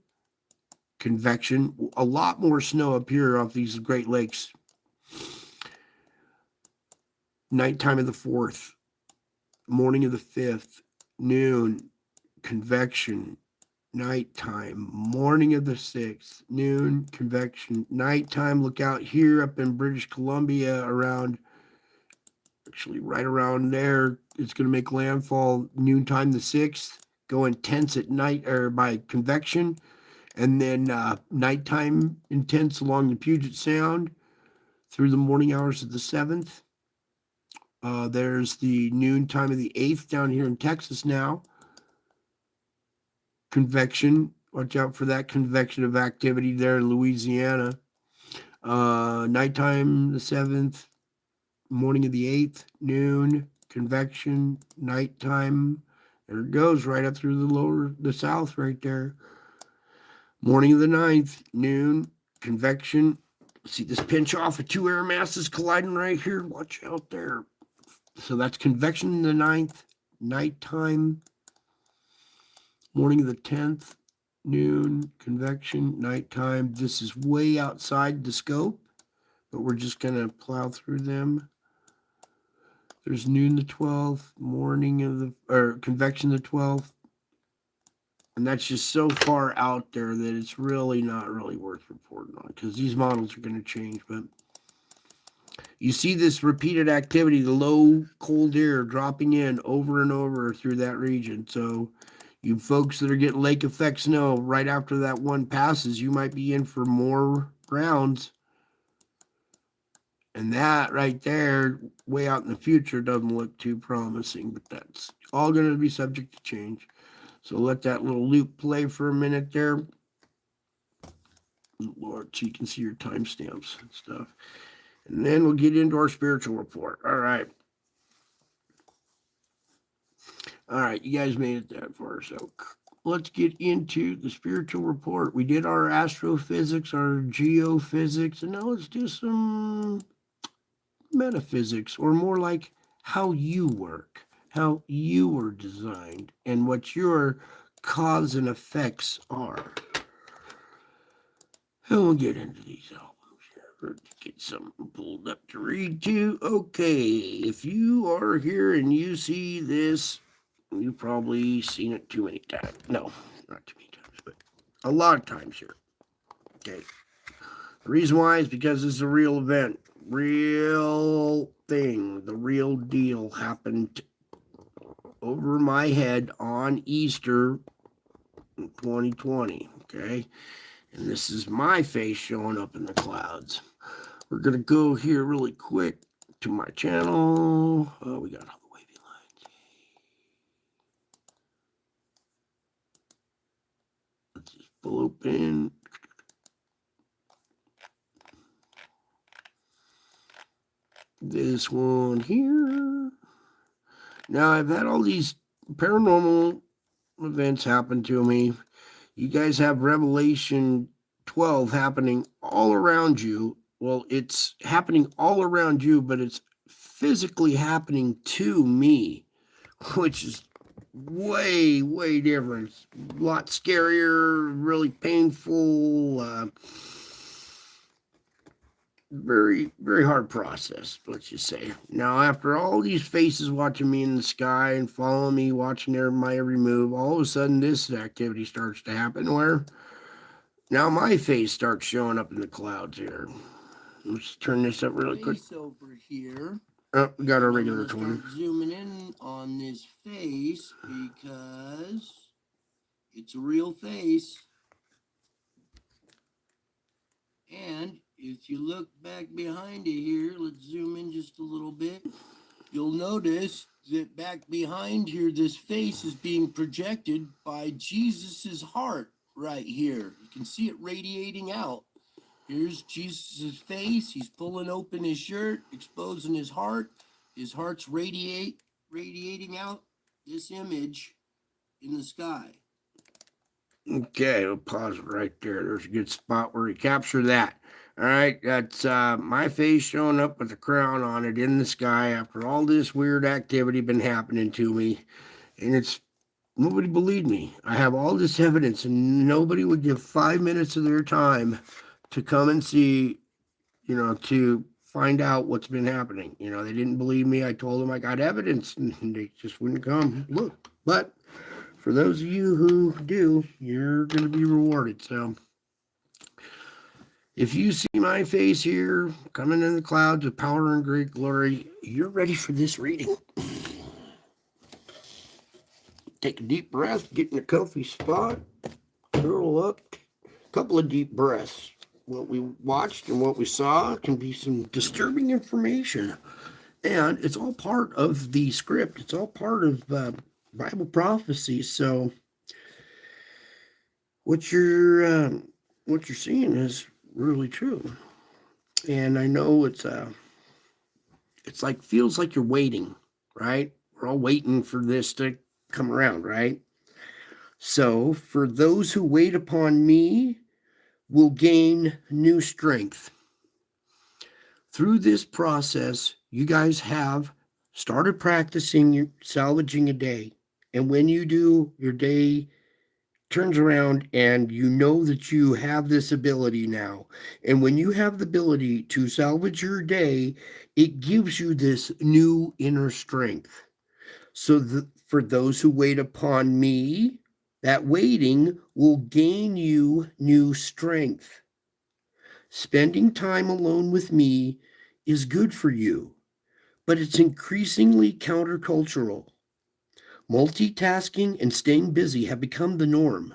convection. A lot more snow up here off these Great Lakes. Nighttime of the 4th. Morning of the 5th. Noon, convection. Nighttime, morning of the 6th, noon, convection, nighttime. Look out here up in British Columbia right around there. It's going to make landfall noontime the 6th, go intense at night or by convection, and then nighttime intense along the Puget Sound through the morning hours of the 7th. There's the noontime of the 8th down here in Texas now. Convection, watch out for that convection of activity there in Louisiana. Nighttime the 7th, morning of the 8th, noon, convection, nighttime. There it goes, right up through the south right there. Morning of the 9th, noon, convection. See this pinch off of two air masses colliding right here? Watch out there. So that's convection in the 9th, nighttime. Morning of the 10th, noon, convection, nighttime. This is way outside the scope, but we're just going to plow through them. There's noon the 12th, convection the 12th. And that's just so far out there that it's really not really worth reporting on, because these models are going to change. But You see this repeated activity, the low cold air dropping in over and over through that region. So you folks that are getting lake effect snow right after that one passes, you might be in for more rounds. And that right there, way out in the future, doesn't look too promising, but that's all going to be subject to change. So let that little loop play for a minute there. Lord, so you can see your timestamps and stuff. And then we'll get into our spiritual report. All right. All right, you guys made it that far. So let's get into the spiritual report. We did our astrophysics, our geophysics, and now let's do some metaphysics, or more like how you work, how you were designed, and what your cause and effects are. And we'll get into these albums here. Let's get something pulled up to read to. Okay, if you are here and you see this, you've probably seen it too many times. No, not too many times, but a lot of times here. Okay. The reason why is because it's a real event, real thing, the real deal happened over my head on Easter 2020. Okay. And this is my face showing up in the clouds. We're going to go here really quick to my channel. Oh, we got all the wavy lines. Let's just pull open. This one here. Now, I've had all these paranormal events happen to me. You guys have Revelation 12 happening all around you. Well, it's happening all around you, but it's physically happening to me, which is way, way different. A lot scarier, really painful, very, very hard process, let's just say. Now, after all these faces watching me in the sky and following me, watching my every move, all of a sudden this activity starts to happen where now my face starts showing up in the clouds here. Let's turn this up really quick. Over here. Oh, we got our regular I'm gonna start zooming in on this face because it's a real face. And if you look back behind it here, let's zoom in just a little bit. You'll notice that back behind here, this face is being projected by Jesus's heart right here. You can see it radiating out. Here's Jesus' face. He's pulling open his shirt, exposing his heart. His heart's radiating out this image in the sky. Okay, we'll pause it right there. There's a good spot where we capture that. All right, that's my face showing up with a crown on it in the sky after all this weird activity been happening to me. And it's nobody believed me. I have all this evidence, and nobody would give 5 minutes of their time to come and see, to find out what's been happening. They didn't believe me. I told them I got evidence, and they just wouldn't come look. But for those of you who do, you're going to be rewarded. So if you see my face here coming in the clouds with power and great glory, you're ready for this reading. Take a deep breath, get in a comfy spot, curl up, a couple of deep breaths. What we watched and what we saw can be some disturbing information. And it's all part of the script. It's all part of Bible prophecy. So what you're seeing is really true. And I know it's like feels like you're waiting, right? We're all waiting for this to come around, right? So for those who wait upon me will gain new strength. Through this process, you guys have started practicing salvaging a day. And when you do, your day turns around and you know that you have this ability now. And when you have the ability to salvage your day, it gives you this new inner strength. So for those who wait upon me, that waiting will gain you new strength. Spending time alone with me is good for you, but it's increasingly countercultural. Multitasking and staying busy have become the norm.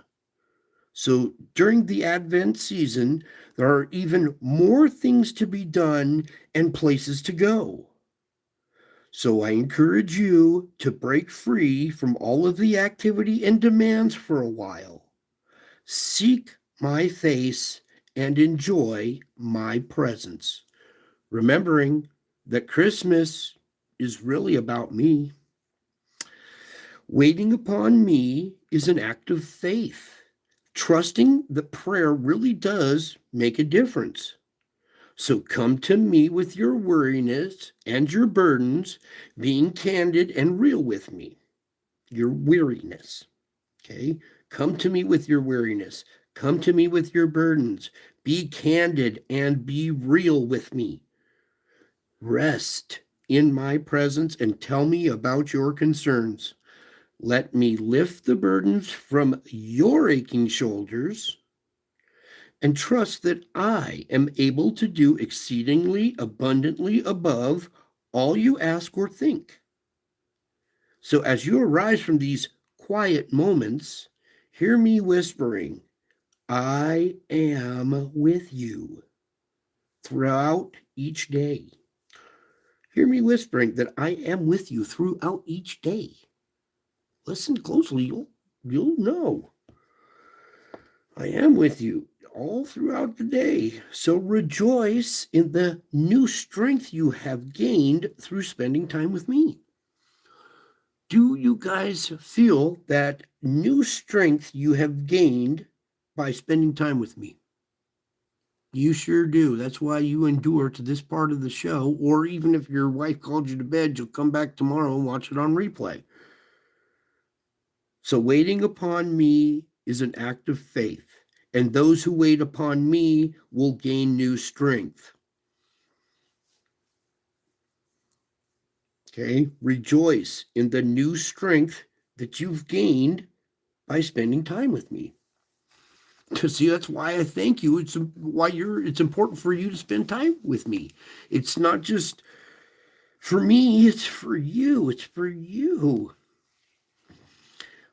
So during the Advent season, there are even more things to be done and places to go. So I encourage you to break free from all of the activity and demands for a while. Seek my face and enjoy my presence, remembering that Christmas is really about me. Waiting upon me is an act of faith, trusting that prayer really does make a difference. So come to me with your weariness and your burdens, being candid and real with me. Your weariness. Okay? Come to me with your weariness. Come to me with your burdens. Be candid and be real with me. Rest in my presence and tell me about your concerns. Let me lift the burdens from your aching shoulders and trust that I am able to do exceedingly abundantly above all you ask or think. So as you arise from these quiet moments, hear me whispering, I am with you throughout each day. Hear me whispering that I am with you throughout each day. Listen closely, you'll know. I am with you all throughout the day. So rejoice in the new strength you have gained through spending time with me. Do you guys feel that new strength you have gained by spending time with me? You sure do. That's why you endure to this part of the show. Or even if your wife called you to bed, you'll come back tomorrow and watch it on replay. So waiting upon me is an act of faith, and those who wait upon me will gain new strength. Okay, rejoice in the new strength that you've gained by spending time with me. See, that's why I thank you. It's important for you to spend time with me. It's not just for me, it's for you. It's for you.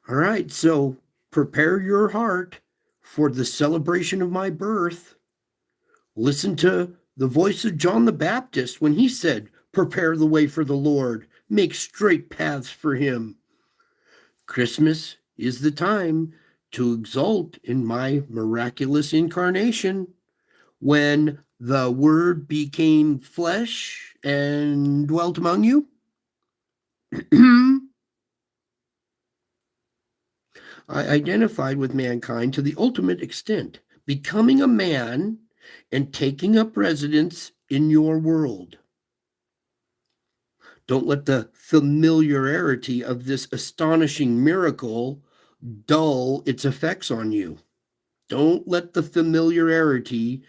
All right, so prepare your heart for the celebration of my birth. Listen to the voice of John the Baptist when he said, prepare the way for the Lord, make straight paths for him. Christmas is the time to exult in my miraculous incarnation when the Word became flesh and dwelt among you. I identified with mankind to the ultimate extent, becoming a man and taking up residence in your world. Don't let the familiarity of this astonishing miracle dull its effects on you. Don't let the familiarity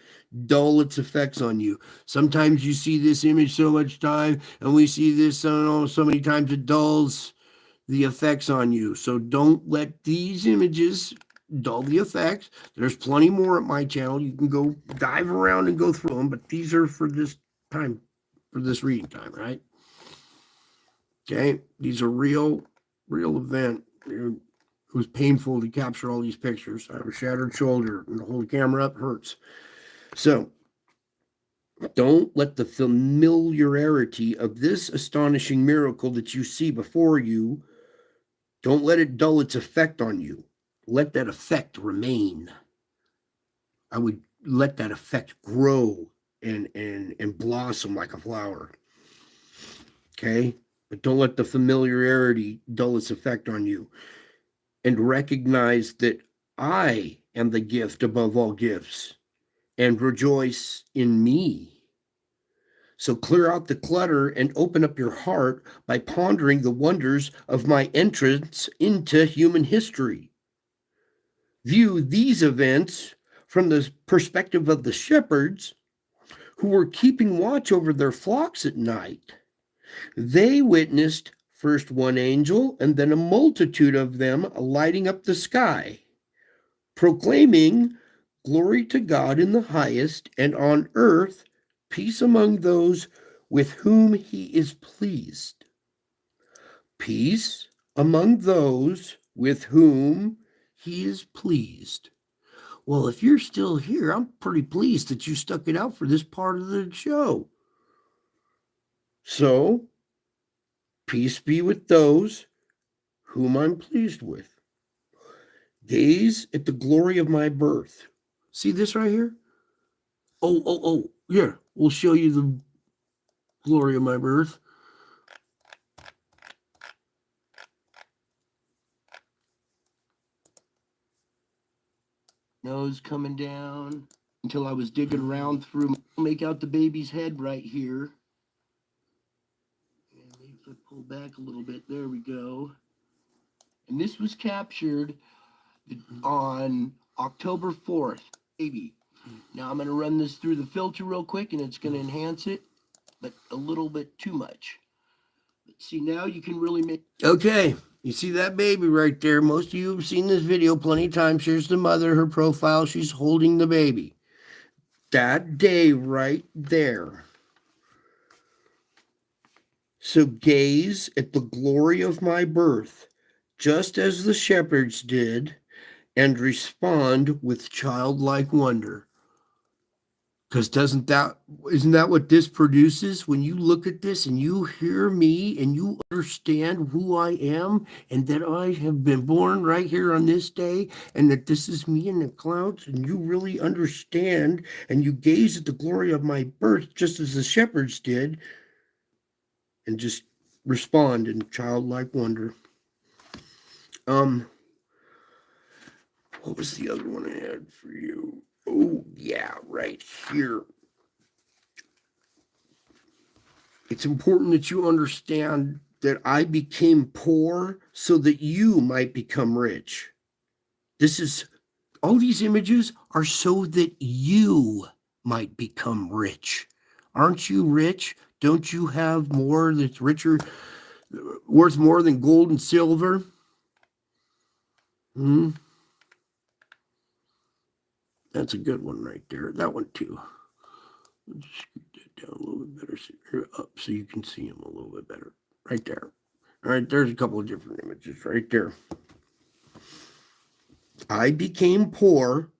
dull its effects on you. Sometimes you see this image so much time, and we see this, I don't know, so many times it dulls the effects on you. So don't let these images dull the effects. There's plenty more at my channel. You can go dive around and go through them, but these are for this time, for this reading time, right? Okay, these are real event. It was painful to capture all these pictures. I have a shattered shoulder, and to hold the camera up hurts. So don't let the familiarity of this astonishing miracle that you see before you, don't let it dull its effect on you. Let that effect remain. I would let that effect grow and blossom like a flower. Okay? But don't let the familiarity dull its effect on you. And recognize that I am the gift above all gifts, and rejoice in me. So clear out the clutter and open up your heart by pondering the wonders of my entrance into human history. View these events from the perspective of the shepherds who were keeping watch over their flocks at night. They witnessed first one angel and then a multitude of them lighting up the sky, proclaiming, glory to God in the highest, and on earth peace among those with whom he is pleased. Peace among those with whom he is pleased. Well, if you're still here, I'm pretty pleased that you stuck it out for this part of the show. So, peace be with those whom I'm pleased with. Gaze at the glory of my birth. See this right here? Oh, here, we'll show you the glory of my birth. Nose coming down until I was digging around through, make out the baby's head right here. And maybe if I pull back a little bit, there we go. And this was captured on October 4th, baby. Now I'm going to run this through the filter real quick, and it's going to enhance it, but a little bit too much. But see, now you can really make... Okay, you see that baby right there. Most of you have seen this video plenty of times. Here's the mother, her profile. She's holding the baby. That day right there. So gaze at the glory of my birth, just as the shepherds did, and respond with childlike wonder. Because isn't that what this produces? When you look at this and you hear me and you understand who I am and that I have been born right here on this day and that this is me in the clouds, and you really understand and you gaze at the glory of my birth just as the shepherds did, and just respond in childlike wonder. What was the other one I had for you? Oh, yeah, right here. It's important that you understand that I became poor so that you might become rich. All these images are so that you might become rich. Aren't you rich? Don't you have more that's richer, worth more than gold and silver? That's a good one right there. That one too. Let's scoot that down a little bit better, up so you can see them a little bit better. Right there. All right, there's a couple of different images right there. I became poor.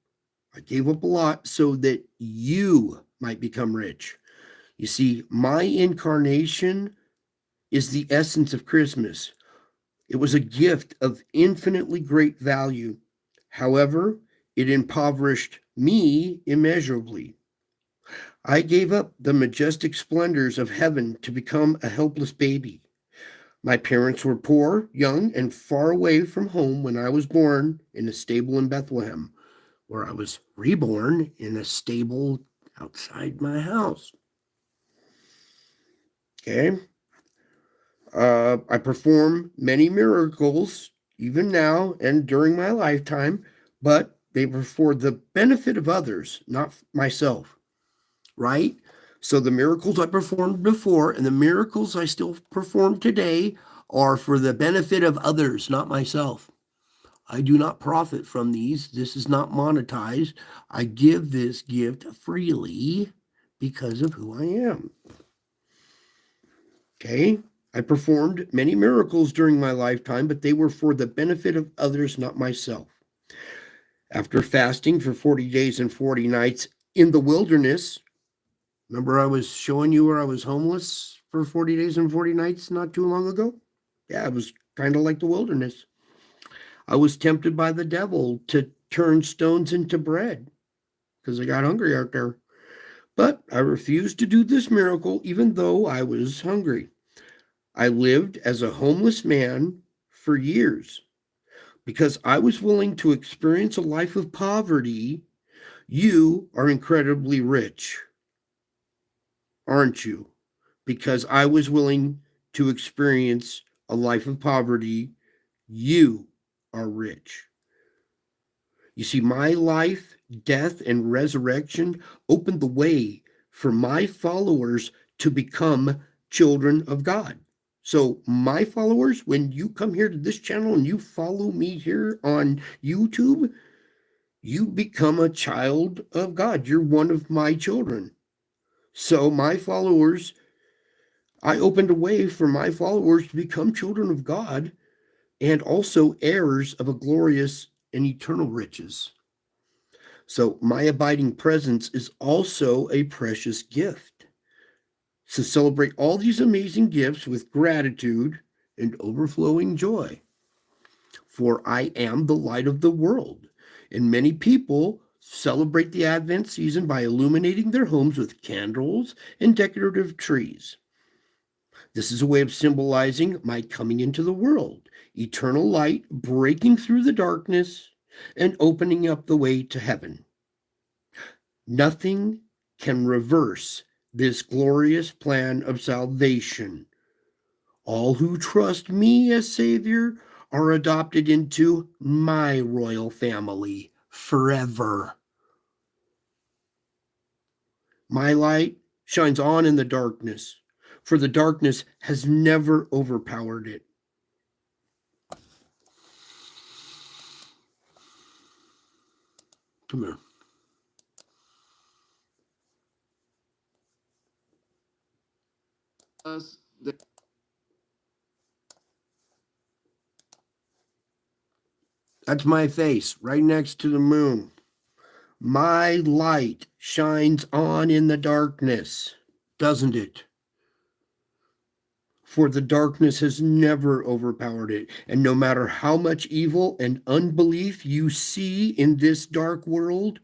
I gave up a lot so that you might become rich. You see, my incarnation is the essence of Christmas. It was a gift of infinitely great value. However, it impoverished me immeasurably. I gave up the majestic splendors of heaven to become a helpless baby. My parents were poor, young, and far away from home when I was born in a stable in Bethlehem, where I was reborn in a stable outside my house. Okay. I perform many miracles, even now and during my lifetime, but they were for the benefit of others, not myself. Right? So the miracles I performed before and the miracles I still perform today are for the benefit of others, not myself. I do not profit from these. This is not monetized. I give this gift freely because of who I am. Okay? I performed many miracles during my lifetime, but they were for the benefit of others, not myself. After fasting for 40 days and 40 nights in the wilderness, remember I was showing you where I was homeless for 40 days and 40 nights not too long ago? Yeah, it was kind of like the wilderness. I was tempted by the devil to turn stones into bread because I got hungry out there. But I refused to do this miracle even though I was hungry. I lived as a homeless man for years because I was willing to experience a life of poverty. You are incredibly rich, aren't you? Because I was willing to experience a life of poverty. You are rich. You see, my life, death, and resurrection opened the way for my followers to become children of God. So my followers, when you come here to this channel and you follow me here on YouTube, you become a child of God. You're one of my children. So my followers I opened a way for my followers to become children of God and also heirs of a glorious and eternal riches. So my abiding presence is also a precious gift. So celebrate all these amazing gifts with gratitude and overflowing joy. For I am the light of the world. And many people celebrate the Advent season by illuminating their homes with candles and decorative trees. This is a way of symbolizing my coming into the world, eternal light breaking through the darkness and opening up the way to heaven. Nothing can reverse this glorious plan of salvation. All who trust me as Savior are adopted into my royal family forever. My light shines on in the darkness, for the darkness has never overpowered it. Come here. That's my face right next to the moon. My light shines on in the darkness, doesn't it? For the darkness has never overpowered it. And no matter how much evil and unbelief you see in this dark world,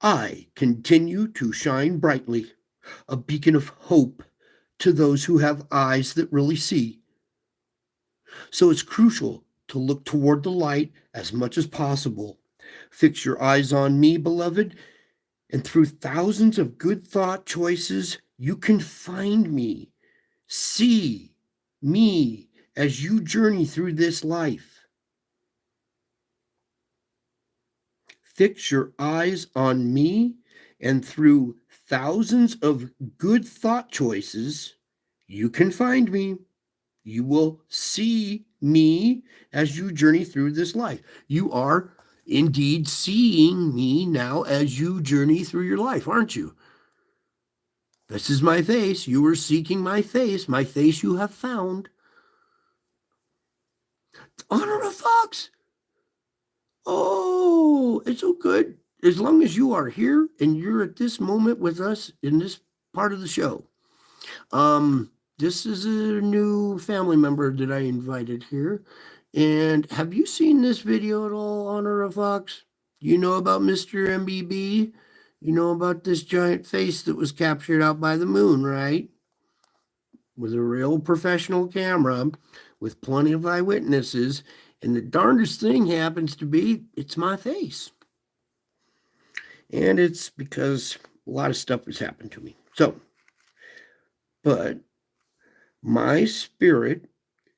I continue to shine brightly, a beacon of hope to those who have eyes that really see. So it's crucial to look toward the light as much as possible. Fix your eyes on me, beloved, and through thousands of good thought choices, you can find me. See me as you journey through this life. Fix your eyes on me, and through thousands of good thought choices, you can find me. You will see me as you journey through this life. You are indeed seeing me now as you journey through your life, aren't you? This is my face. You are seeking my face. My face you have found. Honor a fox. Oh, it's so good. As long as you are here and you're at this moment with us in this part of the show. This is a new family member that I invited here. And have you seen this video at all, Honor a Fox? You know about Mr. MBB? You know about this giant face that was captured out by the moon, right? With a real professional camera, with plenty of eyewitnesses. And the darndest thing happens to be, it's my face. And it's because a lot of stuff has happened to me. But my spirit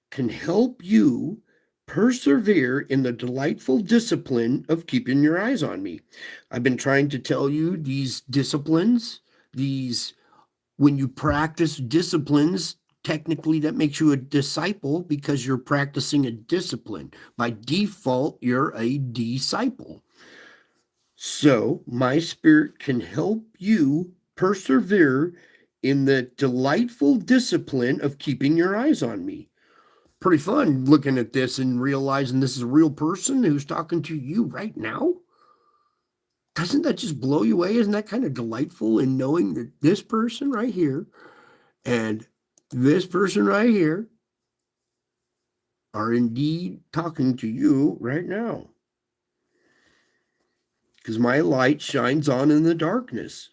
can help you persevere in the delightful discipline of keeping your eyes on me. I've been trying to tell you these disciplines, when you practice disciplines, technically that makes you a disciple because you're practicing a discipline. By default, you're a disciple. So my spirit can help you persevere in the delightful discipline of keeping your eyes on me. Pretty fun looking at this and realizing this is a real person who's talking to you right now. Doesn't that just blow you away? Isn't that kind of delightful in knowing that this person right here and this person right here are indeed talking to you right now? Because my light shines on in the darkness.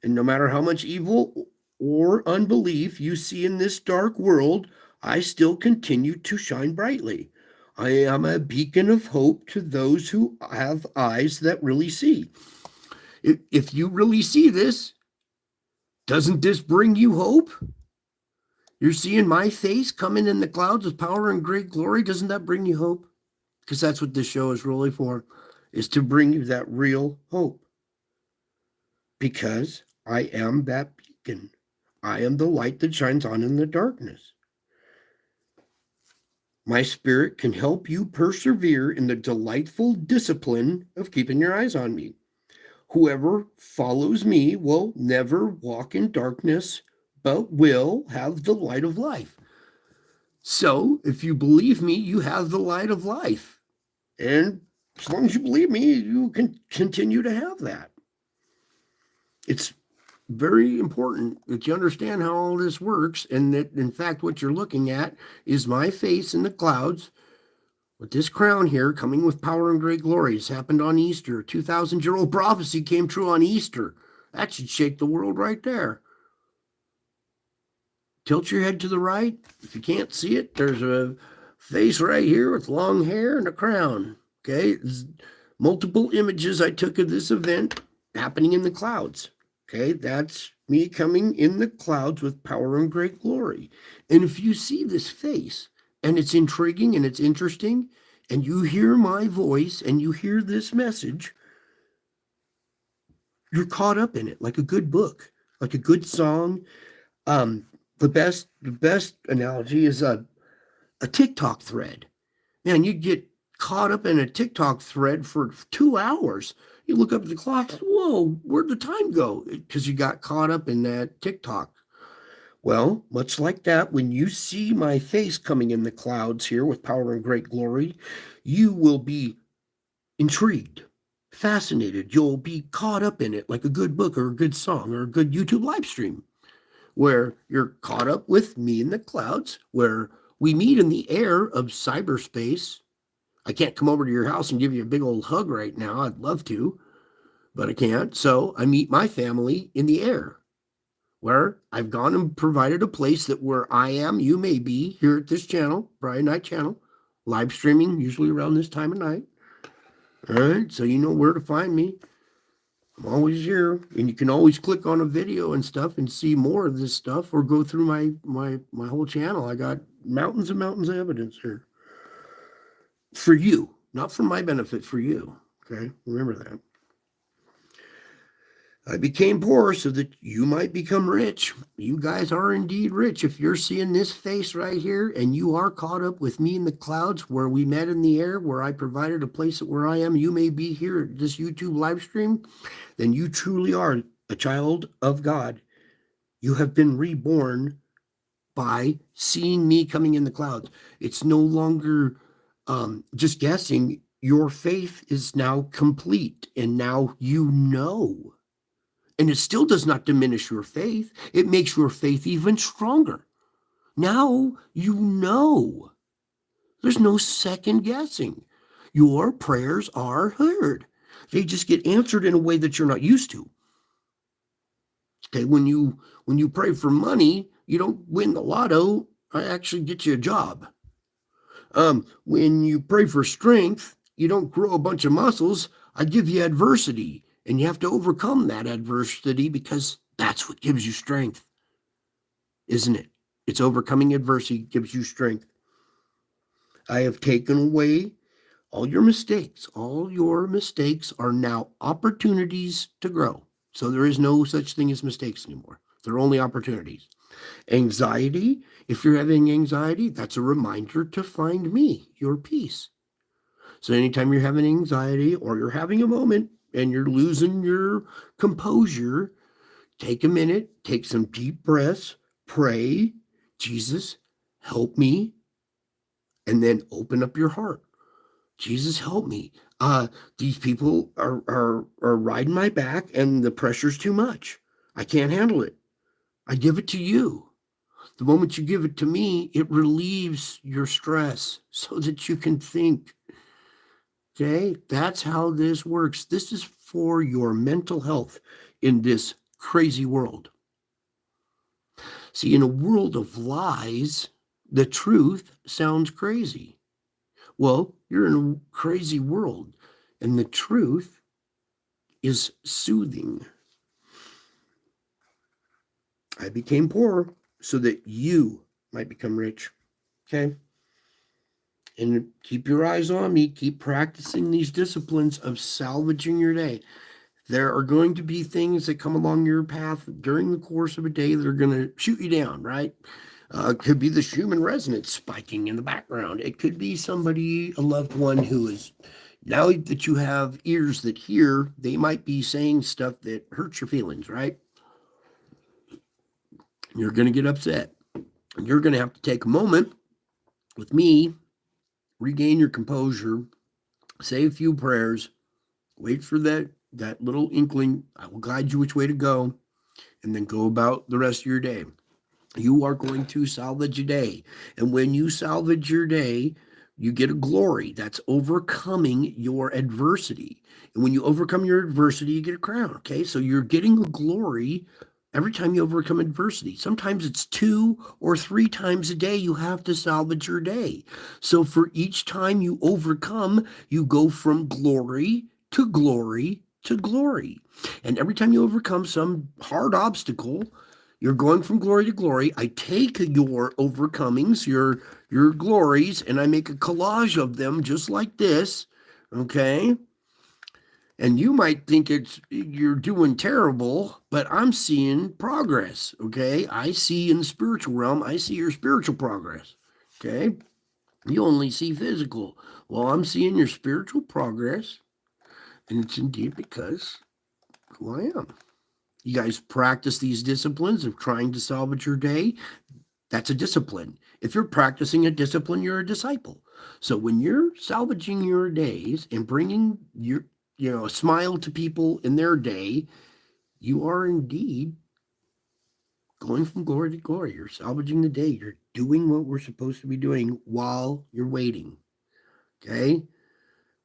And no matter how much evil or unbelief you see in this dark world, I still continue to shine brightly. I am a beacon of hope to those who have eyes that really see. If you really see this, doesn't this bring you hope? You're seeing my face coming in the clouds with power and great glory. Doesn't that bring you hope? Because that's what this show is really for, is to bring you that real hope. Because I am that beacon. I am the light that shines on in the darkness. My spirit can help you persevere in the delightful discipline of keeping your eyes on me. Whoever follows me will never walk in darkness, will have the light of life. So if you believe me, you have the light of life. And as long as you believe me, you can continue to have that. It's very important that you understand how all this works, and that, in fact, what you're looking at is my face in the clouds with this crown here coming with power and great glory. It's happened on Easter. 2,000-year-old prophecy came true on Easter. That should shake the world right there. Tilt your head to the right. If you can't see it, there's a face right here with long hair and a crown. Okay, there's multiple images I took of this event happening in the clouds. Okay, that's me coming in the clouds with power and great glory. And if you see this face, and it's intriguing and it's interesting, and you hear my voice and you hear this message, you're caught up in it like a good book, like a good song. The best analogy is a TikTok thread. Man, you get caught up in a TikTok thread for 2 hours. You look up at the clock, whoa, where'd the time go? Because you got caught up in that TikTok. Well, much like that, when you see my face coming in the clouds here with power and great glory, you will be intrigued, fascinated. You'll be caught up in it like a good book or a good song or a good YouTube live stream, where you're caught up with me in the clouds, where we meet in the air of cyberspace. I can't come over to your house and give you a big old hug right now. I'd love to, but I can't. So I meet my family in the air, where I've gone and provided a place that where I am, you may be here at this channel, Brian Night Channel, live streaming, usually around this time of night. All right, so you know where to find me. I'm always here, and you can always click on a video and stuff and see more of this stuff, or go through my whole channel. I got mountains and mountains of evidence here for you, not for my benefit, for you. Okay, remember that. I became poor so that you might become rich. You guys are indeed rich. If you're seeing this face right here and you are caught up with me in the clouds, where we met in the air, where I provided a place where I am, you may be here at this YouTube live stream, then you truly are a child of God. You have been reborn by seeing me coming in the clouds. It's no longer just guessing. Your faith is now complete, and now you know. And it still does not diminish your faith. It makes your faith even stronger. Now you know. There's no second guessing. Your prayers are heard. They just get answered in a way that you're not used to. Okay, when you pray for money, you don't win the lotto. I actually get you a job. When you pray for strength, you don't grow a bunch of muscles. I give you adversity. And you have to overcome that adversity, because that's what gives you strength, isn't it? It's overcoming adversity gives you strength. I have taken away all your mistakes. All your mistakes are now opportunities to grow. So there is no such thing as mistakes anymore. They're only opportunities. Anxiety, if you're having anxiety, that's a reminder to find me, your peace. So anytime you're having anxiety, or you're having a moment and you're losing your composure, take a minute, take some deep breaths, pray, Jesus, help me, and then open up your heart. Jesus, help me. These people are riding my back, and the pressure's too much. I can't handle it. I give it to you. The moment you give it to me, it relieves your stress so that you can think. Okay, that's how this works. This is for your mental health in this crazy world. See, in a world of lies, the truth sounds crazy. Well, you're in a crazy world, and the truth is soothing. I became poor so that you might become rich. Okay? And keep your eyes on me. Keep practicing these disciplines of salvaging your day. There are going to be things that come along your path during the course of a day that are going to shoot you down, right? It could be the Schumann resonance spiking in the background. It could be somebody, a loved one who is, now that you have ears that hear, they might be saying stuff that hurts your feelings, right? You're going to get upset. And you're going to have to take a moment with me, regain your composure, say a few prayers, wait for that little inkling. I will guide you which way to go, and then go about the rest of your day. You are going to salvage a day. And when you salvage your day, you get a glory. That's overcoming your adversity. And when you overcome your adversity, you get a crown. Okay. So you're getting a glory every time you overcome adversity. Sometimes it's 2 or 3 times a day you have to salvage your day. So for each time you overcome, you go from glory to glory to glory. And every time you overcome some hard obstacle, you're going from glory to glory. I take your overcomings, your glories, and I make a collage of them just like this. Okay? And you might think you're doing terrible, but I'm seeing progress. Okay? I see in the spiritual realm, I see your spiritual progress. Okay? You only see physical. Well, I'm seeing your spiritual progress, and it's indeed because who I am. You guys practice these disciplines of trying to salvage your day. That's a discipline. If you're practicing a discipline, you're a disciple. So when you're salvaging your days and bringing a smile to people in their day, you are indeed going from glory to glory. You're salvaging the day. You're doing what we're supposed to be doing while you're waiting. Okay?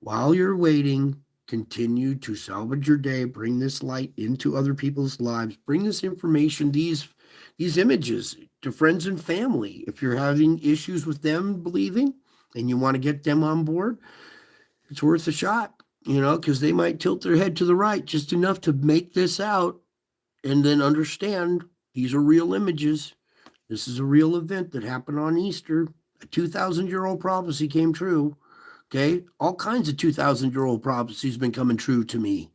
While you're waiting, continue to salvage your day, bring this light into other people's lives, bring this information, these images to friends and family. If you're having issues with them believing and you want to get them on board, it's worth a shot, because they might tilt their head to the right just enough to make this out and then understand these are real images. This is a real event that happened on Easter. A 2,000-year-old prophecy came true. Okay, all kinds of 2,000-year-old prophecies been coming true to me.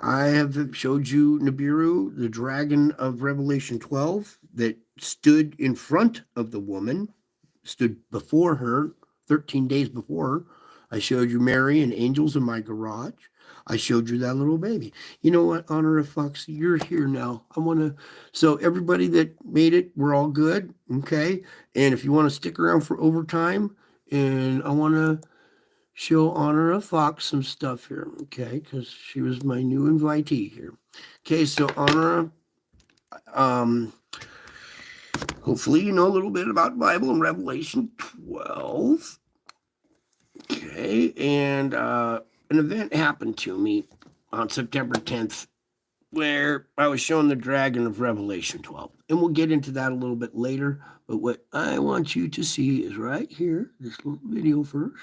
I have showed you Nibiru, the dragon of Revelation 12, that stood in front of the woman, stood before her, 13 days before her. I showed you Mary and angels in my garage. I showed you that little baby. You know what, Honor of Foxy, you're here now. So everybody that made it, we're all good, okay? And if you want to stick around for overtime, and I want to show Honor of Fox some stuff here, okay? Because she was my new invitee here. Okay, so Honor, um, hopefully you know a little bit about the Bible and Revelation 12. Okay, and an event happened to me on September 10th where I was shown the dragon of Revelation 12. And we'll get into that a little bit later. But what I want you to see is right here, this little video first.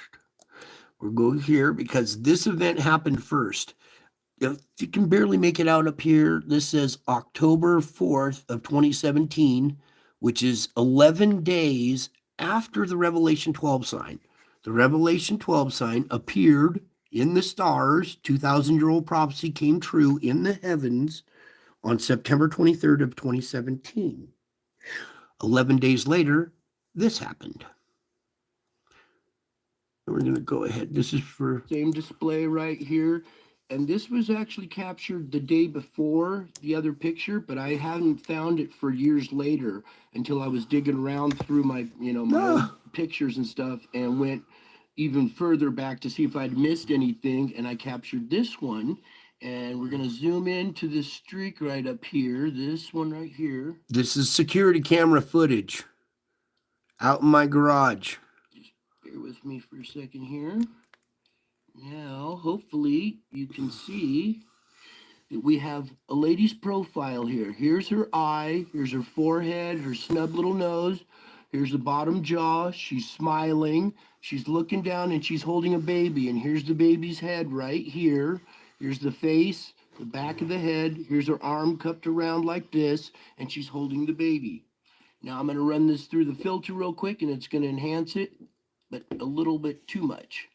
We'll go here because this event happened first. If you can barely make it out up here, this says October 4th of 2017, which is 11 days after the Revelation 12 sign. The Revelation 12 sign appeared in the stars. 2,000-year-old prophecy came true in the heavens on September 23rd of 2017. 11 days later, this happened. We're going to go ahead. This is for same display right here. And this was actually captured the day before the other picture, but I hadn't found it for years later until I was digging around through my old pictures and stuff and went even further back to see if I'd missed anything. And I captured this one. And we're going to zoom into this streak right up here. This one right here. This is security camera footage out in my garage. Just bear with me for a second here. Now, hopefully, you can see that we have a lady's profile here. Here's her eye, here's her forehead, her snub little nose, here's the bottom jaw. She's smiling, she's looking down, and she's holding a baby. And here's the baby's head right here. Here's the face, the back of the head. Here's her arm cupped around like this, and she's holding the baby. Now, I'm going to run this through the filter real quick, and it's going to enhance it, but a little bit too much.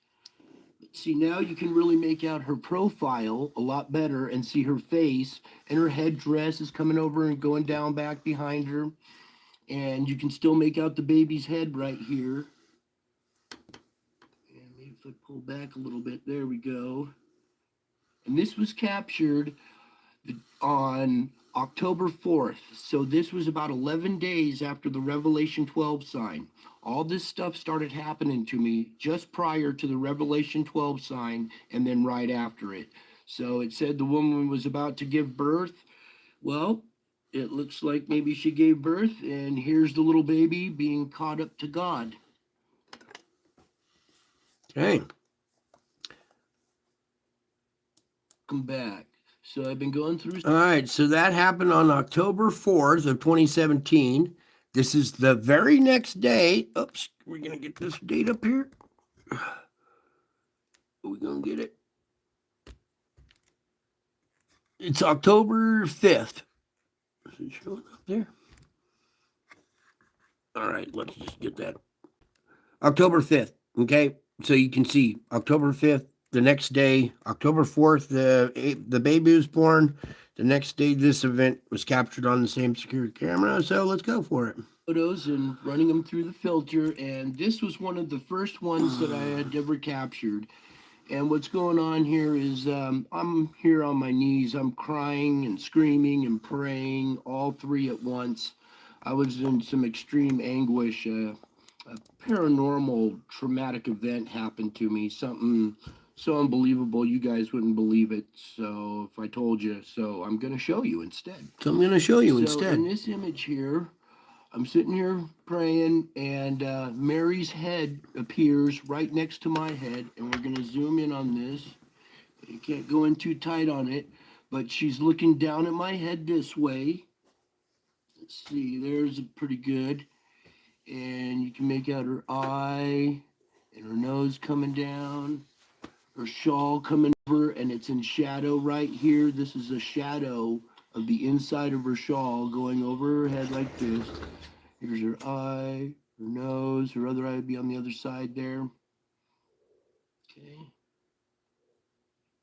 See, now you can really make out her profile a lot better and see her face, and her headdress is coming over and going down back behind her. And you can still make out the baby's head right here. And maybe if I pull back a little bit, there we go. And this was captured on October 4th. So this was about 11 days after the Revelation 12 sign. All this stuff started happening to me just prior to the Revelation 12 sign and then right after it. So it said the woman was about to give birth. Well, it looks like maybe she gave birth, and here's the little baby being caught up to God. Okay. Come back. So I've been going through. All right, so that happened on October 4th of 2017. This is the very next day. Oops, we're going to get this date up here. We're going to get it. It's October 5th. Is it showing up there? All right, let's just get that. October 5th, okay? So you can see October 5th, the next day, October 4th, the baby was born. The next day, this event was captured on the same security camera. So let's go for it. Photos and running them through the filter, and this was one of the first ones that I had ever captured. And what's going on here is I'm here on my knees. I'm crying and screaming and praying, all three at once. I was in some extreme anguish. A paranormal traumatic event happened to me, something so unbelievable you guys wouldn't believe it. So if I told you, so I'm going to show you instead. So I'm going to show you instead. In this image here, I'm sitting here praying, and Mary's head appears right next to my head, and we're going to zoom in on this. You can't go in too tight on it, but she's looking down at my head this way. Let's see, there's pretty good. And you can make out her eye and her nose coming down, her shawl coming over, and it's in shadow right here. This is a shadow of the inside of her shawl going over her head like this. Here's her eye, her nose, her other eye would be on the other side there. Okay.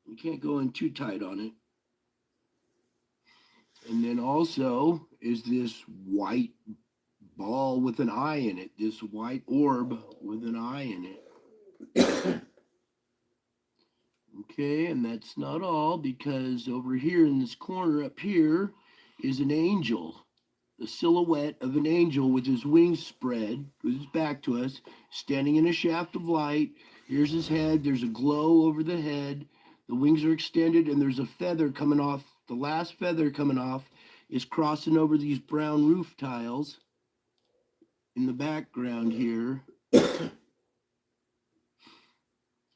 You can't go in too tight on it. And then also is this white ball with an eye in it, this white orb with an eye in it. Okay, and that's not all, because over here in this corner up here is an angel, the silhouette of an angel with his wings spread, with his back to us, standing in a shaft of light. Here's his head, there's a glow over the head, the wings are extended, and there's a feather coming off. The last feather coming off is crossing over these brown roof tiles in the background here.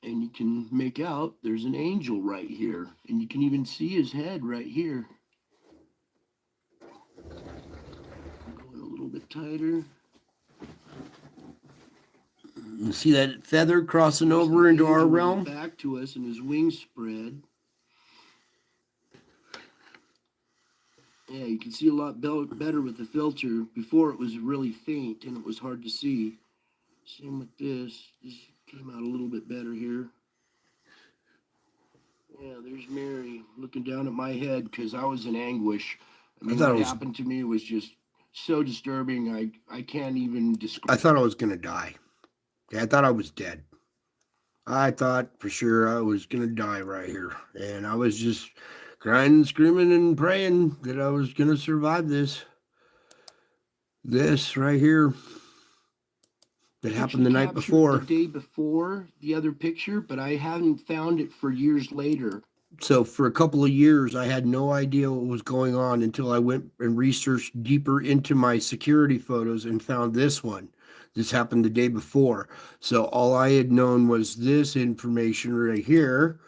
And you can make out there's an angel right here, and you can even see his head right here. Going a little bit tighter. You see that feather crossing over into our realm? Back to us, and his wings spread. Yeah, you can see a lot better with the filter. Before it was really faint and it was hard to see. Same with this. This came out a little bit better here. Yeah, there's Mary looking down at my head because I was in anguish. I mean, what happened to me was just so disturbing. I can't even describe. I thought I was going to die. I thought I was dead. I thought for sure I was going to die right here. And I was just crying and screaming and praying that I was going to survive this. This right here that happened the night before. The day before the other picture, but I haven't found it for years later. So for a couple of years, I had no idea what was going on until I went and researched deeper into my security photos and found this one. This happened the day before. So all I had known was this information right here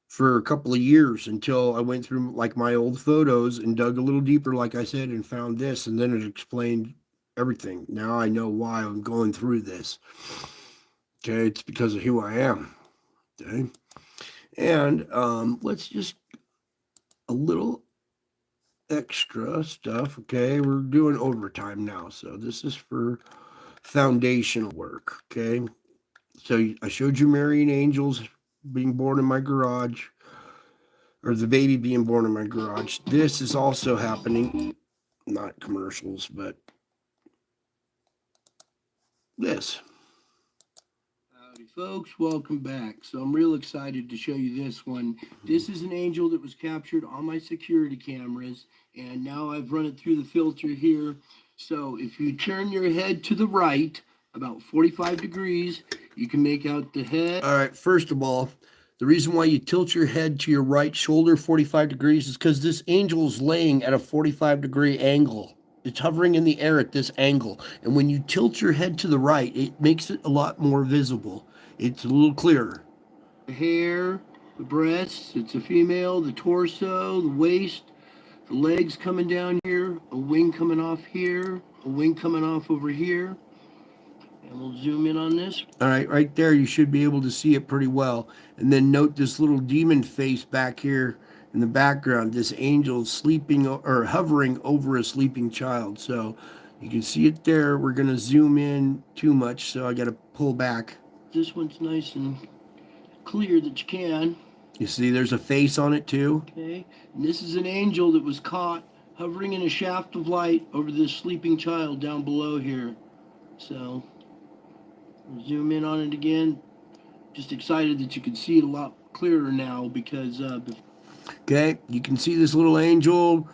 for a couple of years until I went through like my old photos and dug a little deeper, like I said, and found this. And then it explained everything. Now I know why I'm going through this. Okay, it's because of who I am. Okay. And let's just a little extra stuff. Okay, we're doing overtime now. So this is for foundational work. Okay. So I showed you Mary and angels being born in my garage, or the baby being born in my garage. This is also happening, not commercials, but this. Howdy, Folks, welcome back. So I'm real excited to show you this one. This is an angel that was captured on my security cameras, and now I've run it through the filter here. So if you turn your head to the right, about 45 degrees, you can make out the head. All right, first of all, the reason why you tilt your head to your right shoulder 45 degrees is because this angel is laying at a 45-degree angle. It's hovering in the air at this angle. And when you tilt your head to the right, it makes it a lot more visible. It's a little clearer. The hair, the breasts, it's a female, the torso, the waist, the legs coming down here, a wing coming off here, a wing coming off over here. And we'll zoom in on this. All right, right there, you should be able to see it pretty well. And then note this little demon face back here in the background, this angel sleeping or hovering over a sleeping child. So you can see it there. We're going to zoom in too much, so I got to pull back. This one's nice and clear that you can. You see there's a face on it too. Okay, and this is an angel that was caught hovering in a shaft of light over this sleeping child down below here. So we'll zoom in on it again. Just excited that you can see it a lot clearer now because okay, you can see this little angel.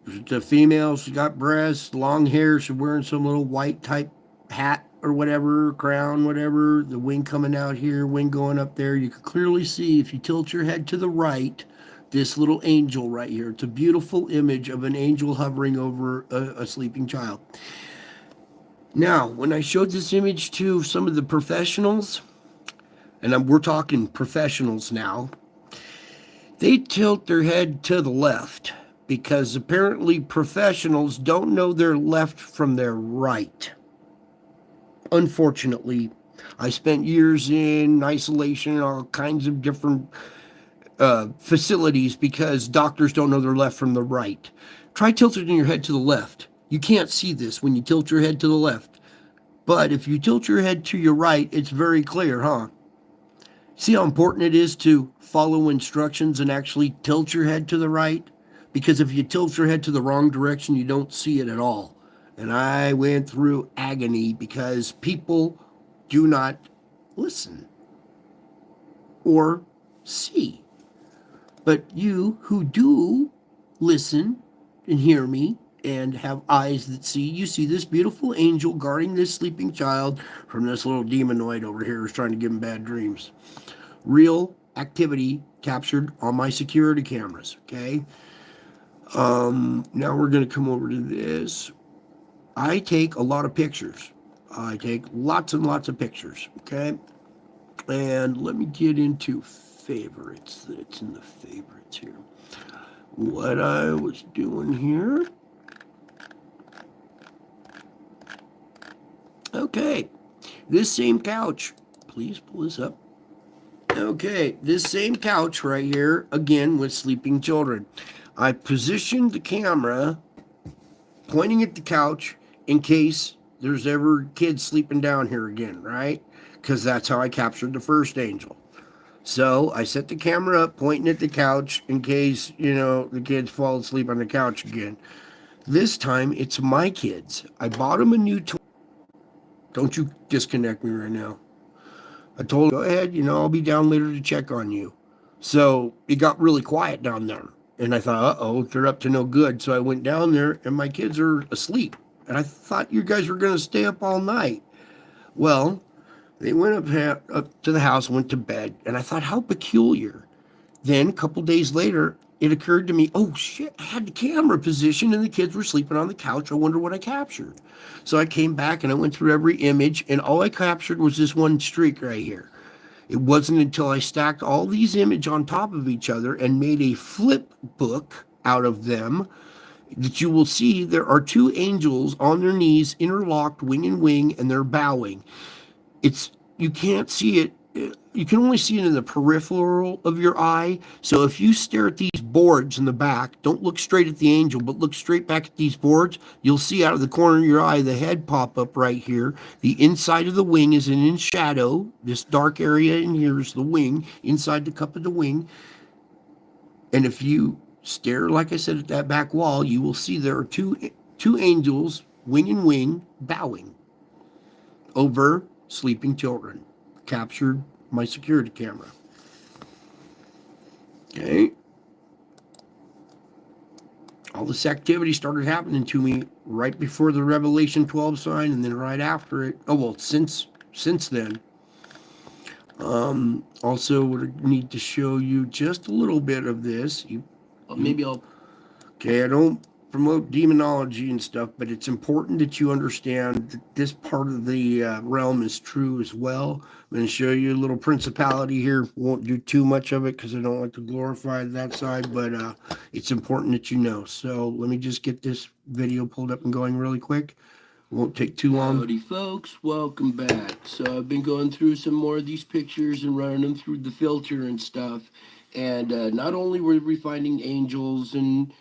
The female, she's got breasts, long hair, she's wearing some little white type hat or whatever, crown, whatever, the wing coming out here, wing going up there. You can clearly see if you tilt your head to the right, this little angel right here. It's a beautiful image of an angel hovering over a sleeping child. Now, when I showed this image to some of the professionals, and we're talking professionals now, they tilt their head to the left because apparently professionals don't know their left from their right. Unfortunately, I spent years in isolation and all kinds of different facilities because doctors don't know their left from the right. Try tilting your head to the left. You can't see this when you tilt your head to the left. But if you tilt your head to your right, it's very clear, huh? See how important it is to follow instructions and actually tilt your head to the right? Because if you tilt your head to the wrong direction, you don't see it at all. And I went through agony because people do not listen or see. But you who do listen and hear me and have eyes that see, you see this beautiful angel guarding this sleeping child from this little demonoid over here who's trying to give him bad dreams. Real activity captured on my security cameras, okay? Now we're going to come over to this. I take a lot of pictures. I take lots and lots of pictures, okay? And let me get into favorites. It's in the favorites here. What I was doing here. Okay, this same couch. Please pull this up. Okay, this same couch right here, again with sleeping children. I positioned the camera pointing at the couch in case there's ever kids sleeping down here again, right? Because that's how I captured the first angel. So I set the camera up pointing at the couch in case, the kids fall asleep on the couch again. This time it's my kids. I bought them a new toy. Don't you disconnect me right now. I told them, go ahead, I'll be down later to check on you. So it got really quiet down there. And I thought, uh-oh, they're up to no good. So I went down there and my kids are asleep. And I thought you guys were going to stay up all night. Well, they went up to the house, went to bed. And I thought, how peculiar. Then a couple days later, it occurred to me, oh shit, I had the camera positioned and the kids were sleeping on the couch. I wonder what I captured. So I came back and I went through every image and all I captured was this one streak right here. It wasn't until I stacked all these images on top of each other and made a flip book out of them that you will see there are two angels on their knees, interlocked, wing and wing, and they're bowing. You can't see it. You can only see it in the peripheral of your eye. So if you stare at these boards in the back, don't look straight at the angel, but look straight back at these boards, you'll see out of the corner of your eye the head pop up right here. The inside of the wing is in shadow. This dark area in here is the wing, inside the cup of the wing. And if you stare, like I said, at that back wall, you will see there are two angels, wing and wing, bowing over sleeping children. captured my security camera. Okay. All this activity started happening to me right before the Revelation 12 sign, and then right after it. Oh well, since then. Also, would need to show you just a little bit of this. Maybe I'll. Okay, I don't promote demonology and stuff, but it's important that you understand that this part of the realm is true as well. I'm going to show you a little principality here. Won't do too much of it because I don't like to glorify that side, but it's important that you know. So let me just get this video pulled up and going really quick. Won't take too long. Howdy folks, welcome back. So I've been going through some more of these pictures and running them through the filter and stuff. And not only were we finding angels and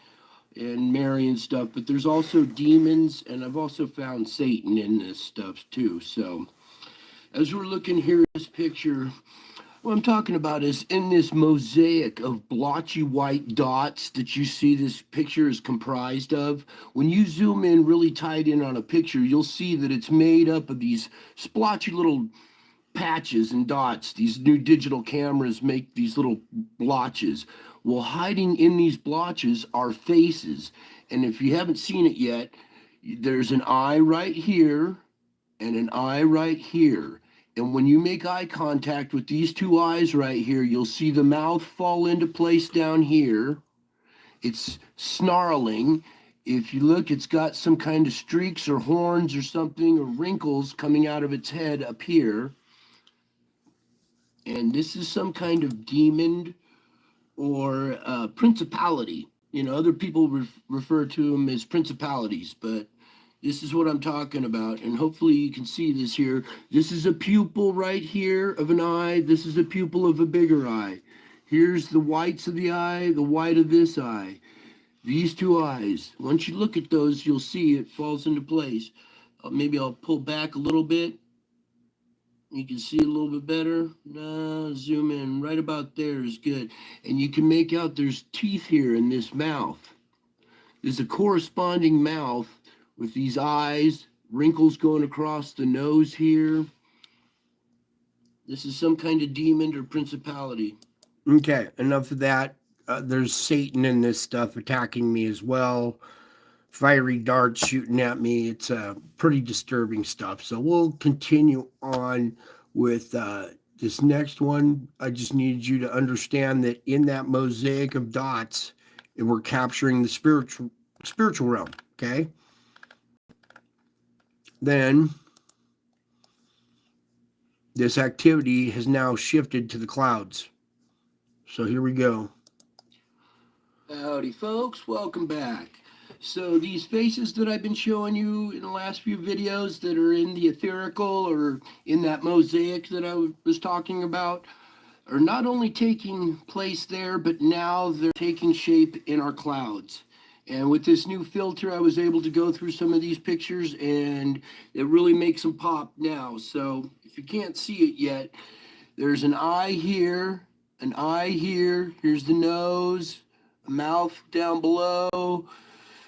Mary and stuff, but there's also demons, and I've also found Satan in this stuff too. So as we're looking here at this picture, what I'm talking about is in this mosaic of blotchy white dots that you see this picture is comprised of. When you zoom in really tight in on a picture, you'll see that it's made up of these splotchy little patches and dots. These new digital cameras make these little blotches. Well, hiding in these blotches are faces. And if you haven't seen it yet, there's an eye right here and an eye right here. And when you make eye contact with these two eyes right here, you'll see the mouth fall into place down here. It's snarling. If you look, it's got some kind of streaks or horns or something or wrinkles coming out of its head up here. And this is some kind of demon or principality. You know, other people refer to them as principalities, but this is what I'm talking about, and hopefully you can see this here. This is a pupil right here of an eye. This is a pupil of a bigger eye. Here's the whites of the eye, the white of this eye. These two eyes. Once you look at those, you'll see it falls into place. Maybe I'll pull back a little bit. You can see a little bit better. No, zoom in. Right about there is good. And you can make out there's teeth here in this mouth. There's a corresponding mouth with these eyes, wrinkles going across the nose here. This is some kind of demon or principality. Okay, enough of that. There's Satan in this stuff attacking me as well. Fiery darts shooting at me. It's pretty disturbing stuff. So we'll continue on with this next one. I just needed you to understand that in that mosaic of dots, we're capturing the spiritual realm. Okay. Then this activity has now shifted to the clouds. So here we go. Howdy folks, welcome back. So these faces that I've been showing you in the last few videos that are in the etherical or in that mosaic that I was talking about are not only taking place there, but now they're taking shape in our clouds. And with this new filter, I was able to go through some of these pictures and it really makes them pop now. So if you can't see it yet, there's an eye here, an eye here, here's the nose, a mouth down below,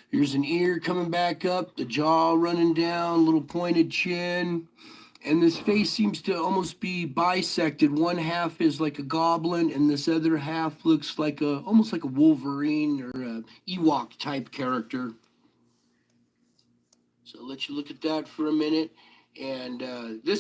here's an ear coming back up, the jaw running down, little pointed chin. And this face seems to almost be bisected. One half is like a goblin, and this other half looks like almost like a Wolverine or a Ewok type character. So I'll let you look at that for a minute. And okay,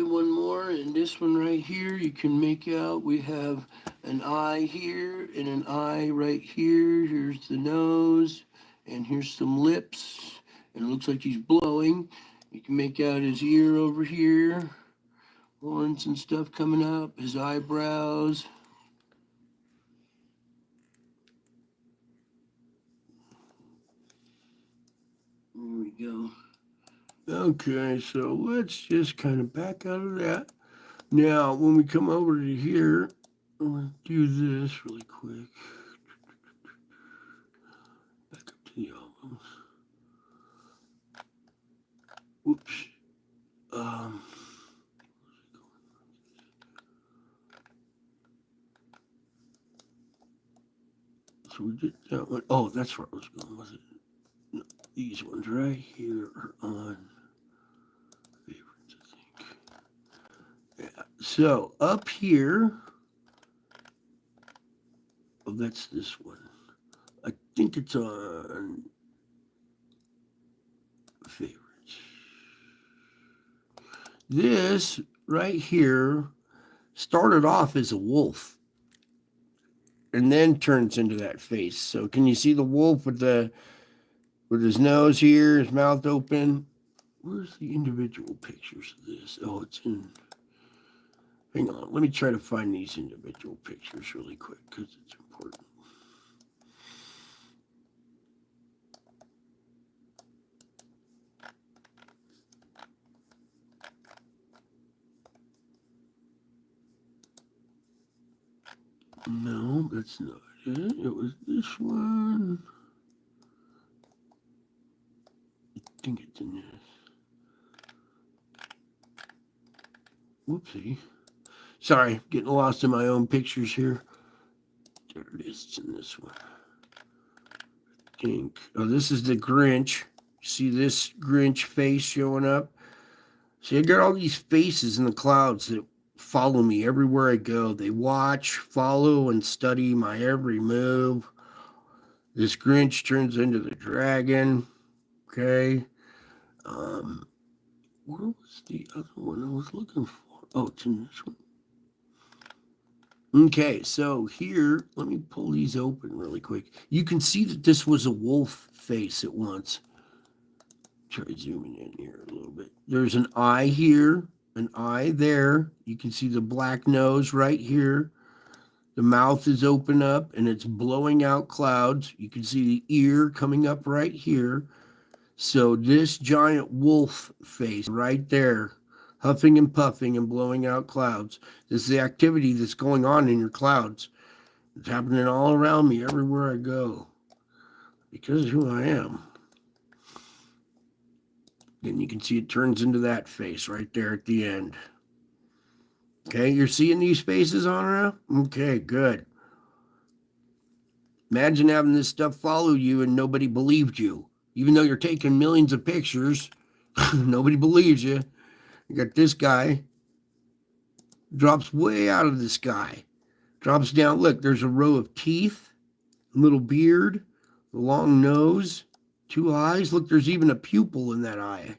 one more, and this one right here, you can make out we have an eye here and an eye right here. Here's the nose, and here's some lips. And it looks like he's blowing. You can make out his ear over here. Horns and stuff coming up. His eyebrows. There we go. Okay, so let's just kind of back out of that. Now, when we come over to here, I'm going to do this really quick. Back up to the albums. Oops. So we did that one. Oh, that's where I was going, was it? No, these ones right here are on So up here, oh, that's this one. I think it's on favorites. This right here started off as a wolf and then turns into that face. So can you see the wolf with his nose here, his mouth open? Where's the individual pictures of this? Oh, it's in. Hang on, let me try to find these individual pictures really quick because it's important. No, that's not it. It was this one. I think it's in this. Whoopsie. Sorry, getting lost in my own pictures here. There it is. It's in this one. I think. Oh, this is the Grinch. See this Grinch face showing up? See, I got all these faces in the clouds that follow me everywhere I go. They watch, follow, and study my every move. This Grinch turns into the dragon. Okay. Where was the other one I was looking for? Oh, it's in this one. Okay, so here, let me pull these open really quick. You can see that this was a wolf face at once. Try zooming in here a little bit. There's an eye here, an eye there. You can see the black nose right here. The mouth is open up and it's blowing out clouds. You can see the ear coming up right here. So this giant wolf face right there, huffing and puffing and blowing out clouds. This is the activity that's going on in your clouds. It's happening all around me, everywhere I go, because of who I am. And you can see it turns into that face right there at the end. Okay, you're seeing these faces on around? Okay, good. Imagine having this stuff follow you and nobody believed you. Even though you're taking millions of pictures, nobody believes you. You got this guy, drops way out of the sky, drops down. Look, there's a row of teeth, a little beard, a long nose, two eyes. Look, there's even a pupil in that eye.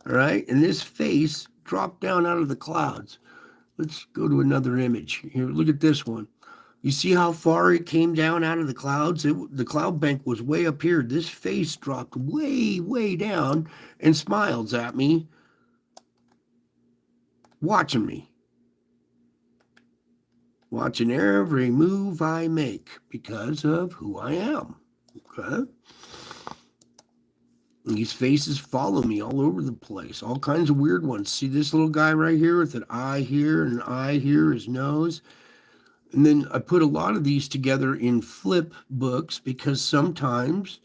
All right, and this face dropped down out of the clouds. Let's go to another image. Here, look at this one. You see how far it came down out of the clouds? The cloud bank was way up here. This face dropped way, way down and smiles at me, watching me. Watching every move I make because of who I am. Okay? And these faces follow me all over the place. All kinds of weird ones. See this little guy right here with an eye here and an eye here, his nose? And then I put a lot of these together in flip books because sometimes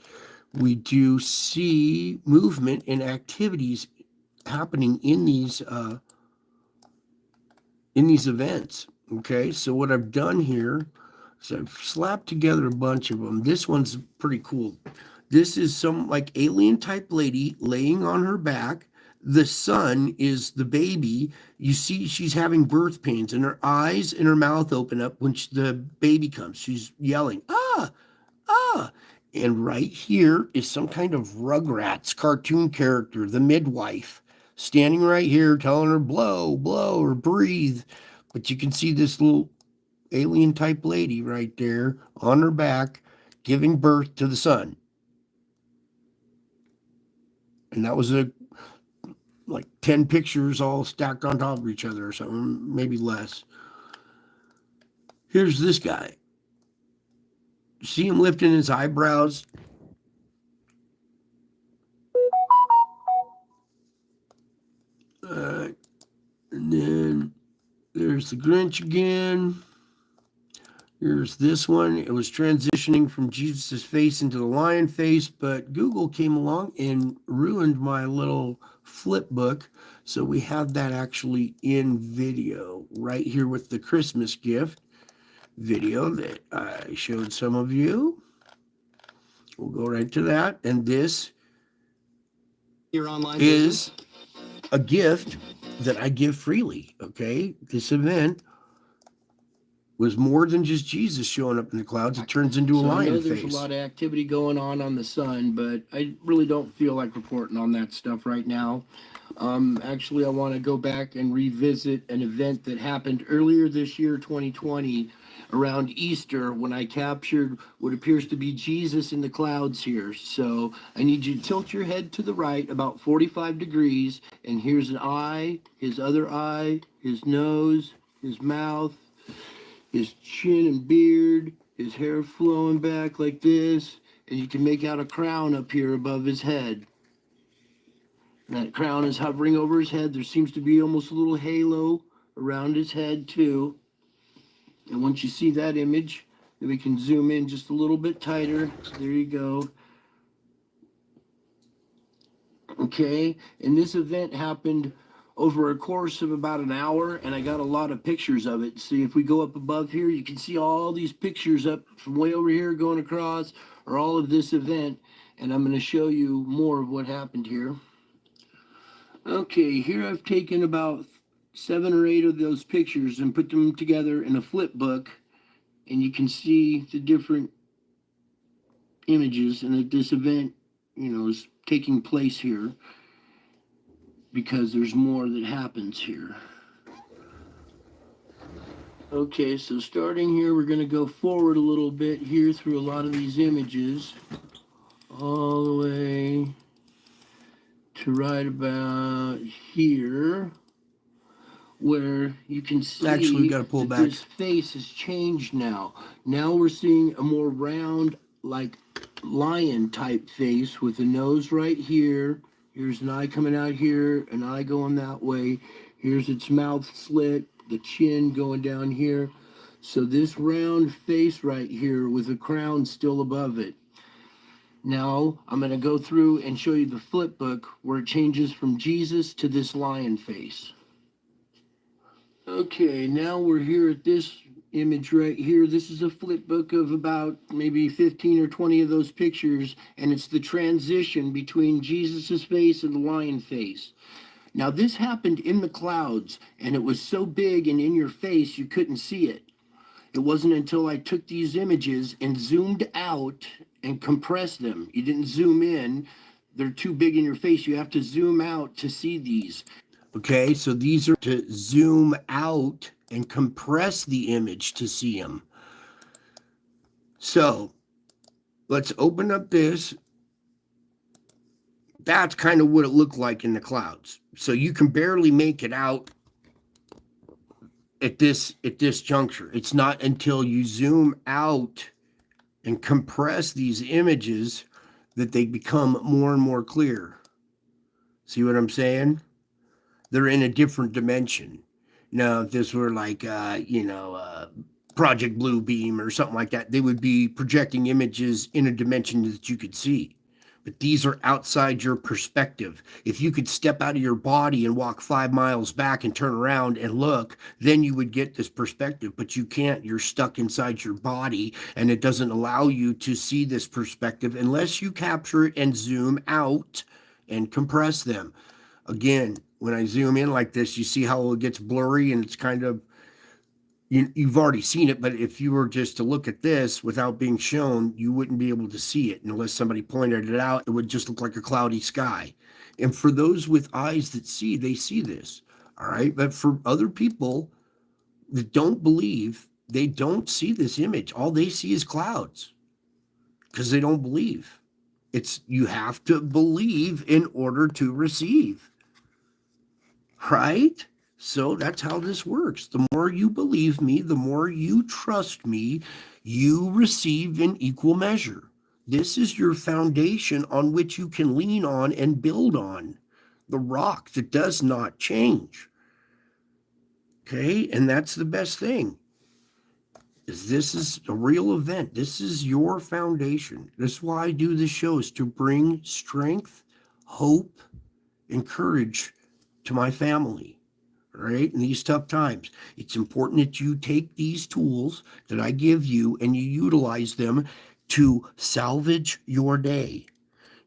we do see movement and activities happening in these events. Okay, so what I've done here is I've slapped together a bunch of them. This one's pretty cool. This is some like alien type lady laying on her back. The sun is the baby. You see she's having birth pains and her eyes and her mouth open up when the baby comes. She's yelling, ah, ah. And right here is some kind of Rugrats cartoon character, the midwife, standing right here telling her blow, blow, or breathe. But you can see this little alien type lady right there on her back giving birth to the sun. And that was like 10 pictures all stacked on top of each other or something, maybe less. Here's this guy. See him lifting his eyebrows? And then there's the Grinch again. Here's this one. It was transitioning from Jesus' face into the lion face, but Google came along and ruined my little flip book. So we have that actually in video right here with the Christmas gift video that I showed some of you. We'll go right to that. And this is a gift that I give freely. Okay, this event was more than just Jesus showing up in the clouds. It turns into a So I know lion there's a face. lot of activity going on the sun, but I really don't feel like reporting on that stuff right now. Actually, I want to go back and revisit an event that happened earlier this year, 2020, around Easter, when I captured what appears to be Jesus in the clouds here. So I need you to tilt your head to the right about 45 degrees, and here's an eye, his other eye, his nose, his mouth, his chin and beard, his hair flowing back like this, and you can make out a crown up here above his head. And that crown is hovering over his head. There seems to be almost a little halo around his head, too. And once you see that image, then we can zoom in just a little bit tighter. There you go. Okay, and this event happened over a course of about an hour, and I got a lot of pictures of it. See, if we go up above here, you can see all these pictures up from way over here going across, or all of this event, and I'm going to show you more of what happened here. Okay, here I've taken about 7 or 8 of those pictures and put them together in a flip book, and you can see the different images, and that this event, is taking place here, because there's more that happens here. Okay, so starting here, we're going to go forward a little bit here through a lot of these images, all the way to right about here, where you can see Actually, we got to pull that back. this face has changed now. Now we're seeing a more round, like lion type face with a nose right here. Here's an eye coming out here, an eye going that way. Here's its mouth slit, the chin going down here. So this round face right here with a crown still above it. Now I'm going to go through and show you the flip book where it changes from Jesus to this lion face. Okay, now we're here at this image right here. This is a flip book of about maybe 15 or 20 of those pictures, and it's the transition between Jesus's face and the lion face. Now this happened in the clouds, and it was so big and in your face you couldn't see it. It wasn't until I took these images and zoomed out and compressed them. You didn't zoom in. They're too big in your face. You have to zoom out to see these. Okay, so these are to zoom out and compress the image to see them. So let's open up this. That's kind of what it looked like in the clouds. So you can barely make it out at this juncture. It's not until you zoom out and compress these images that they become more and more clear. See what I'm saying? They're in a different dimension. Now, if this were like, Project Blue Beam or something like that, they would be projecting images in a dimension that you could see. But these are outside your perspective. If you could step out of your body and walk 5 miles back and turn around and look, then you would get this perspective. But you can't. You're stuck inside your body, and it doesn't allow you to see this perspective unless you capture it and zoom out and compress them. Again, when I zoom in like this, you see how it gets blurry, and it's kind of, you've already seen it, but if you were just to look at this without being shown, you wouldn't be able to see it. And unless somebody pointed it out, it would just look like a cloudy sky. And for those with eyes that see, they see this. All right. But for other people that don't believe, they don't see this image. All they see is clouds because they don't believe. You have to believe in order to receive. Right? So that's how this works. The more you believe me, the more you trust me, you receive in equal measure. This is your foundation on which you can lean on and build on. The rock that does not change. Okay? And that's the best thing. This is a real event. This is your foundation. This is why I do this show, is to bring strength, hope, and courage to my family, right? In these tough times. It's important that you take these tools that I give you and you utilize them to salvage your day,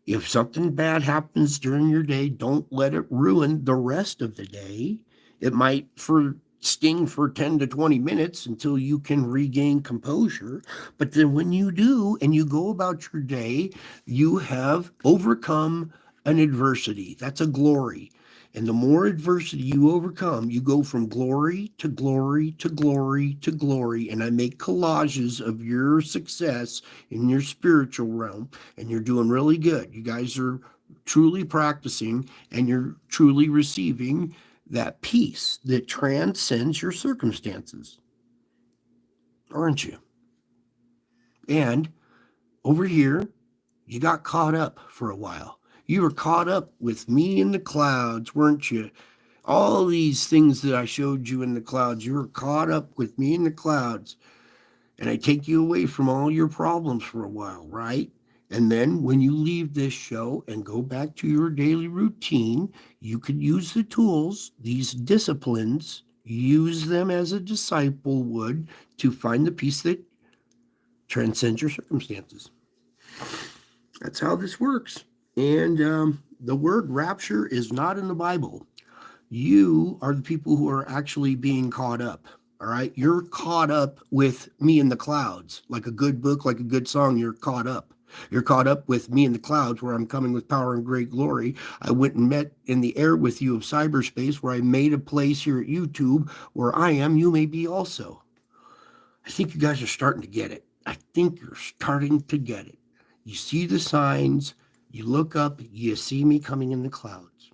If something bad happens during your day, don't let it ruin the rest of the day. It might sting for 10 to 20 minutes until you can regain composure. But then when you do and you go about your day, you have overcome an adversity. That's a glory. And the more adversity you overcome, you go from glory to glory to glory to glory. And I make collages of your success in your spiritual realm, and you're doing really good. You guys are truly practicing, and you're truly receiving that peace that transcends your circumstances, aren't you? And over here, you got caught up for a while. You were caught up with me in the clouds, weren't you? All these things that I showed you in the clouds, you were caught up with me in the clouds. And I take you away from all your problems for a while, right? And then when you leave this show and go back to your daily routine, you could use the tools, these disciplines, use them as a disciple would to find the peace that transcends your circumstances. That's how this works. And the word rapture is not in the Bible. You are the people who are actually being caught up. All right. You're caught up with me in the clouds. Like a good book, like a good song, you're caught up. You're caught up with me in the clouds, where I'm coming with power and great glory. I went and met in the air with you of cyberspace, where I made a place here at YouTube where I am, you may be also. I think you guys are starting to get it. I think you're starting to get it. You see the signs, you look up, you see me coming in the clouds.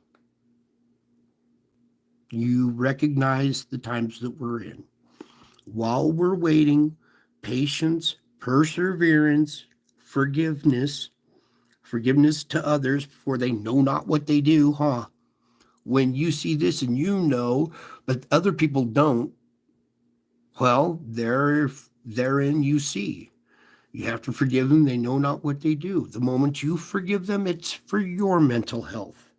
You recognize the times that we're in. While we're waiting, patience, perseverance, forgiveness to others, for they know not what they do, huh? When you see this and you know, but other people don't, well, therein you see. You have to forgive them. They know not what they do. The moment you forgive them, it's for your mental health.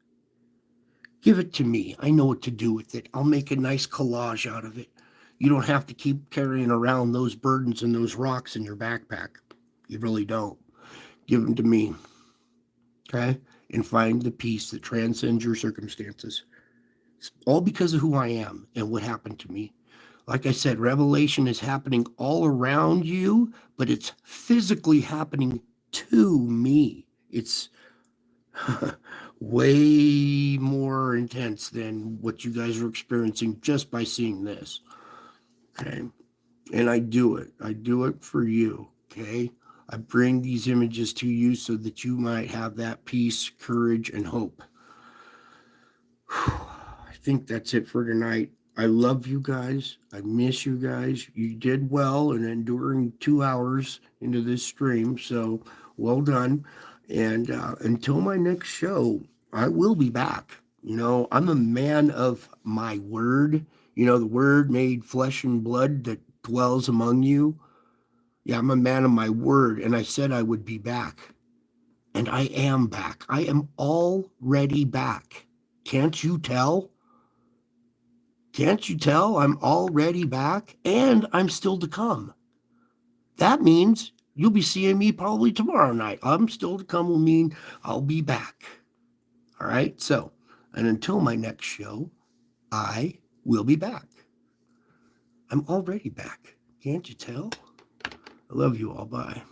Give it to me. I know what to do with it. I'll make a nice collage out of it. You don't have to keep carrying around those burdens and those rocks in your backpack. You really don't. Give them to me. Okay? And find the peace that transcends your circumstances. It's all because of who I am and what happened to me. Like I said, revelation is happening all around you, but it's physically happening to me. It's way more intense than what you guys are experiencing just by seeing this. Okay? And I do it. I do it for you. Okay? I bring these images to you so that you might have that peace, courage, and hope. I think that's it for tonight. I love you guys. I miss you guys. You did well in enduring 2 hours into this stream. So well done. And until my next show, I will be back. I'm a man of my word. The word made flesh and blood that dwells among you. Yeah, I'm a man of my word. And I said I would be back. And I am back. I am already back. Can't you tell? Can't you tell I'm already back, and I'm still to come? That means you'll be seeing me probably tomorrow night. I'm still to come will mean I'll be back. All right? So, and until my next show, I will be back. I'm already back. Can't you tell? I love you all. Bye.